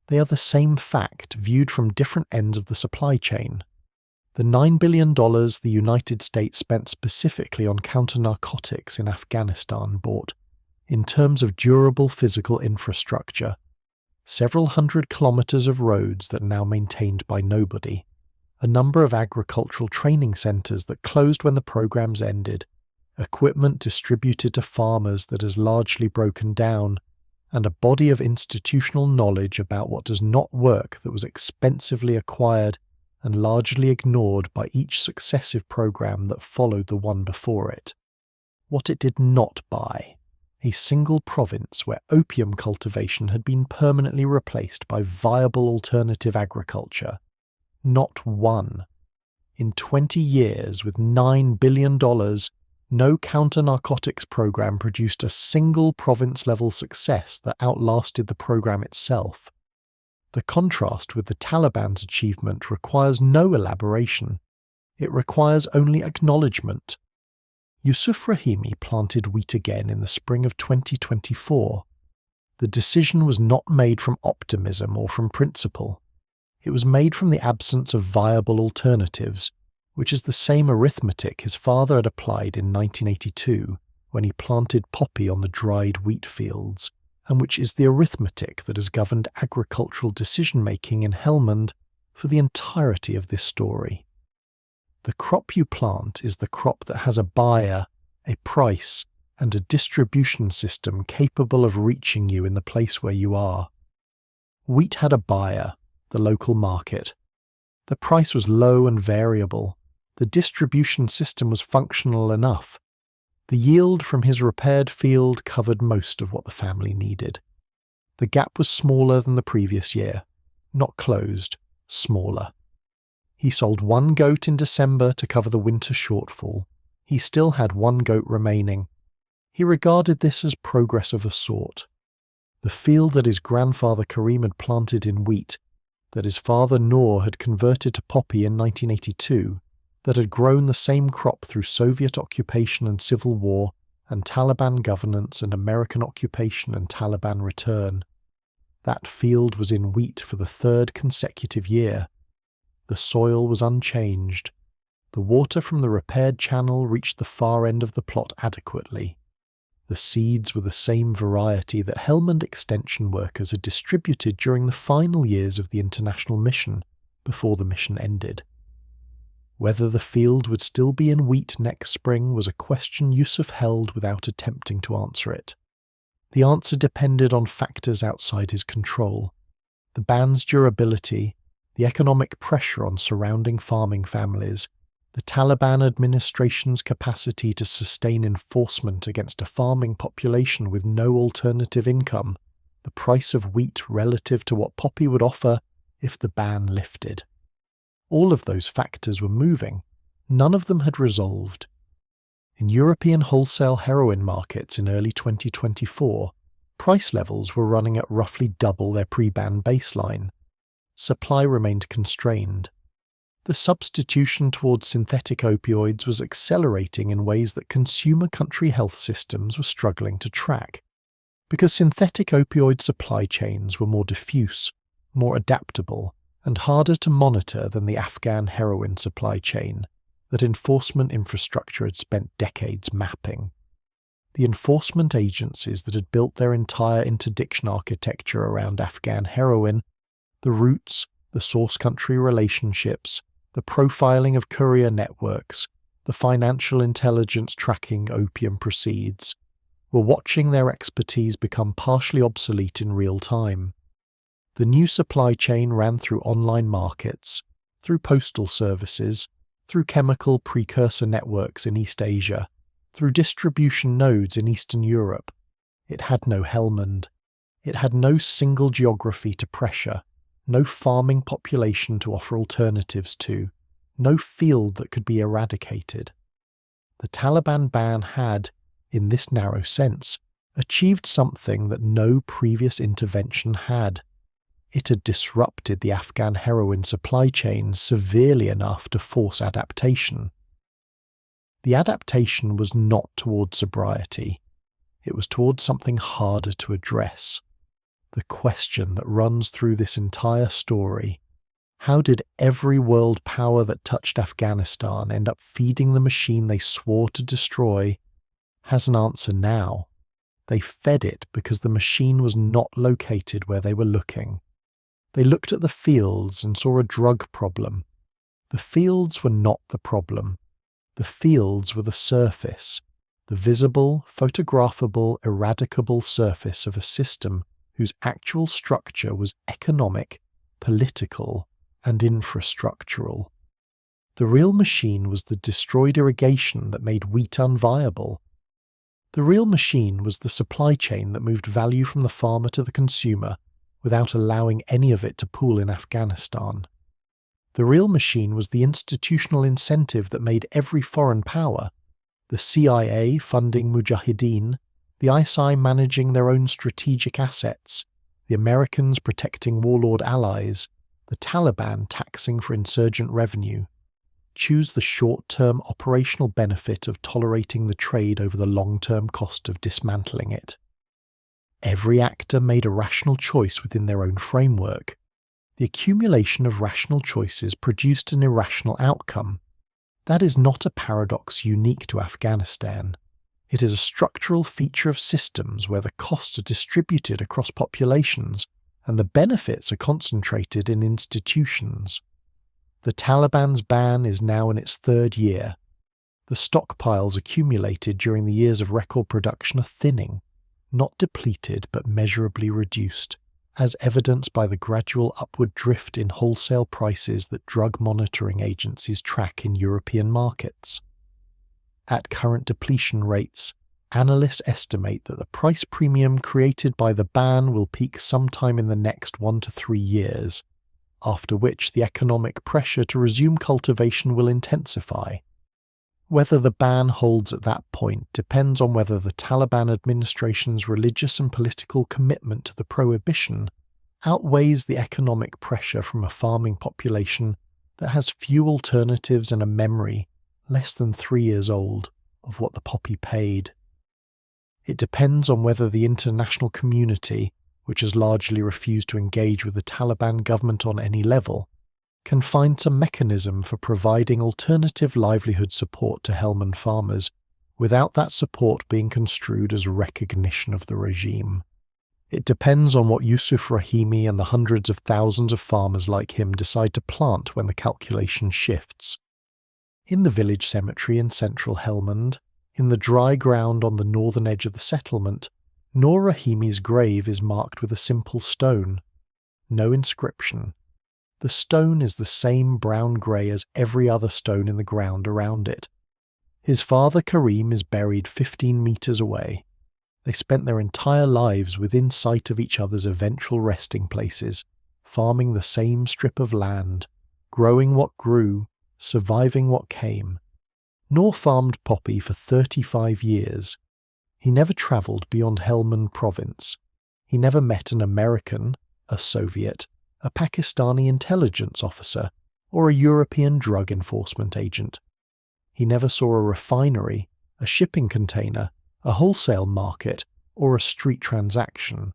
They are the same fact viewed from different ends of the supply chain. The $9 billion the United States spent specifically on counter-narcotics in Afghanistan bought, in terms of durable physical infrastructure, several hundred kilometers of roads that are now maintained by nobody, a number of agricultural training centers that closed when the programs ended, equipment distributed to farmers that has largely broken down, and a body of institutional knowledge about what does not work that was expensively acquired and largely ignored by each successive program that followed the one before it. What it did not buy: a single province where opium cultivation had been permanently replaced by viable alternative agriculture. Not one. In 20 years, with $9 billion, no counter-narcotics program produced a single province-level success that outlasted the program itself. The contrast with the Taliban's achievement requires no elaboration. It requires only acknowledgement. Yusuf Rahimi planted wheat again in the spring of 2024. The decision was not made from optimism or from principle. It was made from the absence of viable alternatives, which is the same arithmetic his father had applied in 1982 when he planted poppy on the dried wheat fields, and which is the arithmetic that has governed agricultural decision-making in Helmand for the entirety of this story. The crop you plant is the crop that has a buyer, a price, and a distribution system capable of reaching you in the place where you are. Wheat had a buyer, the local market. The price was low and variable. The distribution system was functional enough. The yield from his repaired field covered most of what the family needed. The gap was smaller than the previous year. Not closed, smaller. He sold 1 goat in December to cover the winter shortfall. He still had 1 goat remaining. He regarded this as progress of a sort. The field that his grandfather Karim had planted in wheat, that his father Noor had converted to poppy in 1982, that had grown the same crop through Soviet occupation and civil war, and Taliban governance and American occupation and Taliban return. That field was in wheat for the 3rd consecutive year. The soil was unchanged. The water from the repaired channel reached the far end of the plot adequately. The seeds were the same variety that Helmand extension workers had distributed during the final years of the international mission, before the mission ended. Whether the field would still be in wheat next spring was a question Yusuf held without attempting to answer it. The answer depended on factors outside his control: the ban's durability, the economic pressure on surrounding farming families, the Taliban administration's capacity to sustain enforcement against a farming population with no alternative income, the price of wheat relative to what poppy would offer, if the ban lifted. All of those factors were moving. None of them had resolved. In European wholesale heroin markets in early 2024, price levels were running at roughly double their pre-ban baseline. Supply remained constrained. The substitution towards synthetic opioids was accelerating in ways that consumer country health systems were struggling to track, because synthetic opioid supply chains were more diffuse, more adaptable, and harder to monitor than the Afghan heroin supply chain that enforcement infrastructure had spent decades mapping. The enforcement agencies that had built their entire interdiction architecture around Afghan heroin, the routes, the source country relationships, the profiling of courier networks, the financial intelligence tracking Opium proceeds, were watching their expertise become partially obsolete in real time. The new supply chain ran through online markets, through postal services, through chemical precursor networks in East Asia, through distribution nodes in Eastern Europe. It had no Helmand. It had no single geography to pressure, no farming population to offer alternatives to, no field that could be eradicated. The Taliban ban had, in this narrow sense, achieved something that no previous intervention had. It had disrupted the Afghan heroin supply chain severely enough to force adaptation. The adaptation was not toward sobriety. It was toward something harder to address. The question that runs through this entire story: how did every world power that touched Afghanistan end up feeding the machine they swore to destroy? Has an answer now. They fed it because the machine was not located where they were looking. They looked at the fields and saw a drug problem. The fields were not the problem. The fields were the surface, the visible, photographable, eradicable surface of a system whose actual structure was economic, political, and infrastructural. The real machine was the destroyed irrigation that made wheat unviable. The real machine was the supply chain that moved value from the farmer to the consumer without allowing any of it to pool in Afghanistan. The real machine was the institutional incentive that made every foreign power, the CIA funding Mujahideen, the ISI managing their own strategic assets, the Americans protecting warlord allies, the Taliban taxing for insurgent revenue, choose the short-term operational benefit of tolerating the trade over the long-term cost of dismantling it. Every actor made a rational choice within their own framework. The accumulation of rational choices produced an irrational outcome. That is not a paradox unique to Afghanistan. It is a structural feature of systems where the costs are distributed across populations and the benefits are concentrated in institutions. The Taliban's ban is now in its third year. The stockpiles accumulated during the years of record production are thinning, not depleted but measurably reduced, as evidenced by the gradual upward drift in wholesale prices that drug monitoring agencies track in European markets. At current depletion rates, analysts estimate that the price premium created by the ban will peak sometime in the next 1 to 3 years, after which the economic pressure to resume cultivation will intensify. Whether the ban holds at that point depends on whether the Taliban administration's religious and political commitment to the prohibition outweighs the economic pressure from a farming population that has few alternatives and a memory less than 3 years old of what the poppy paid. It depends on whether the international community, which has largely refused to engage with the Taliban government on any level, can find some mechanism for providing alternative livelihood support to Helmand farmers without that support being construed as recognition of the regime. It depends on what Yusuf Rahimi and the hundreds of thousands of farmers like him decide to plant when the calculation shifts. In the village cemetery in central Helmand, in the dry ground on the northern edge of the settlement, Noor Rahimi's grave is marked with a simple stone. No inscription. The stone is the same brown-grey as every other stone in the ground around it. His father Karim is buried 15 metres away. They spent their entire lives within sight of each other's eventual resting places, farming the same strip of land, growing what grew, surviving what came. Nor farmed poppy for 35 years. He never travelled beyond Helmand province. He never met an American, a Soviet, a Pakistani intelligence officer, or a European drug enforcement agent. He never saw a refinery, a shipping container, a wholesale market, or a street transaction.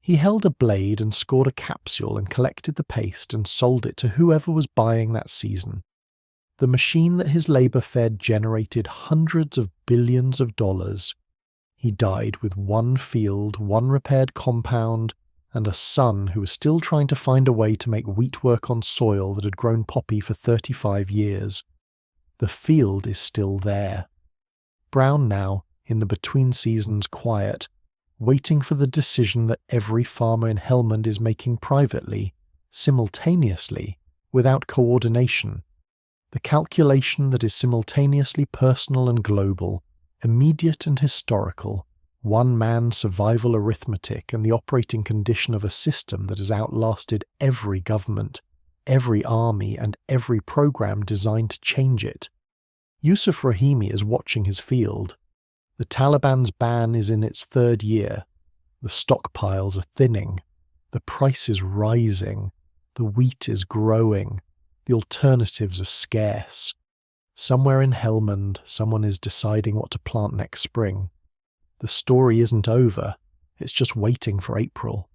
He held a blade and scored a capsule and collected the paste and sold it to whoever was buying that season. The machine that his labour fed generated hundreds of billions of dollars. He died with one field, one repaired compound, and a son who was still trying to find a way to make wheat work on soil that had grown poppy for 35 years. The field is still there. Brown now, in the between-seasons quiet, waiting for the decision that every farmer in Helmand is making privately, simultaneously, without coordination. The calculation that is simultaneously personal and global, immediate and historical, one-man survival arithmetic and the operating condition of a system that has outlasted every government, every army and every program designed to change it. Yusuf Rahimi is watching his field. The Taliban's ban is in its third year. The stockpiles are thinning. The price is rising. The wheat is growing. The alternatives are scarce. Somewhere in Helmand, someone is deciding what to plant next spring. The story isn't over. It's just waiting for April.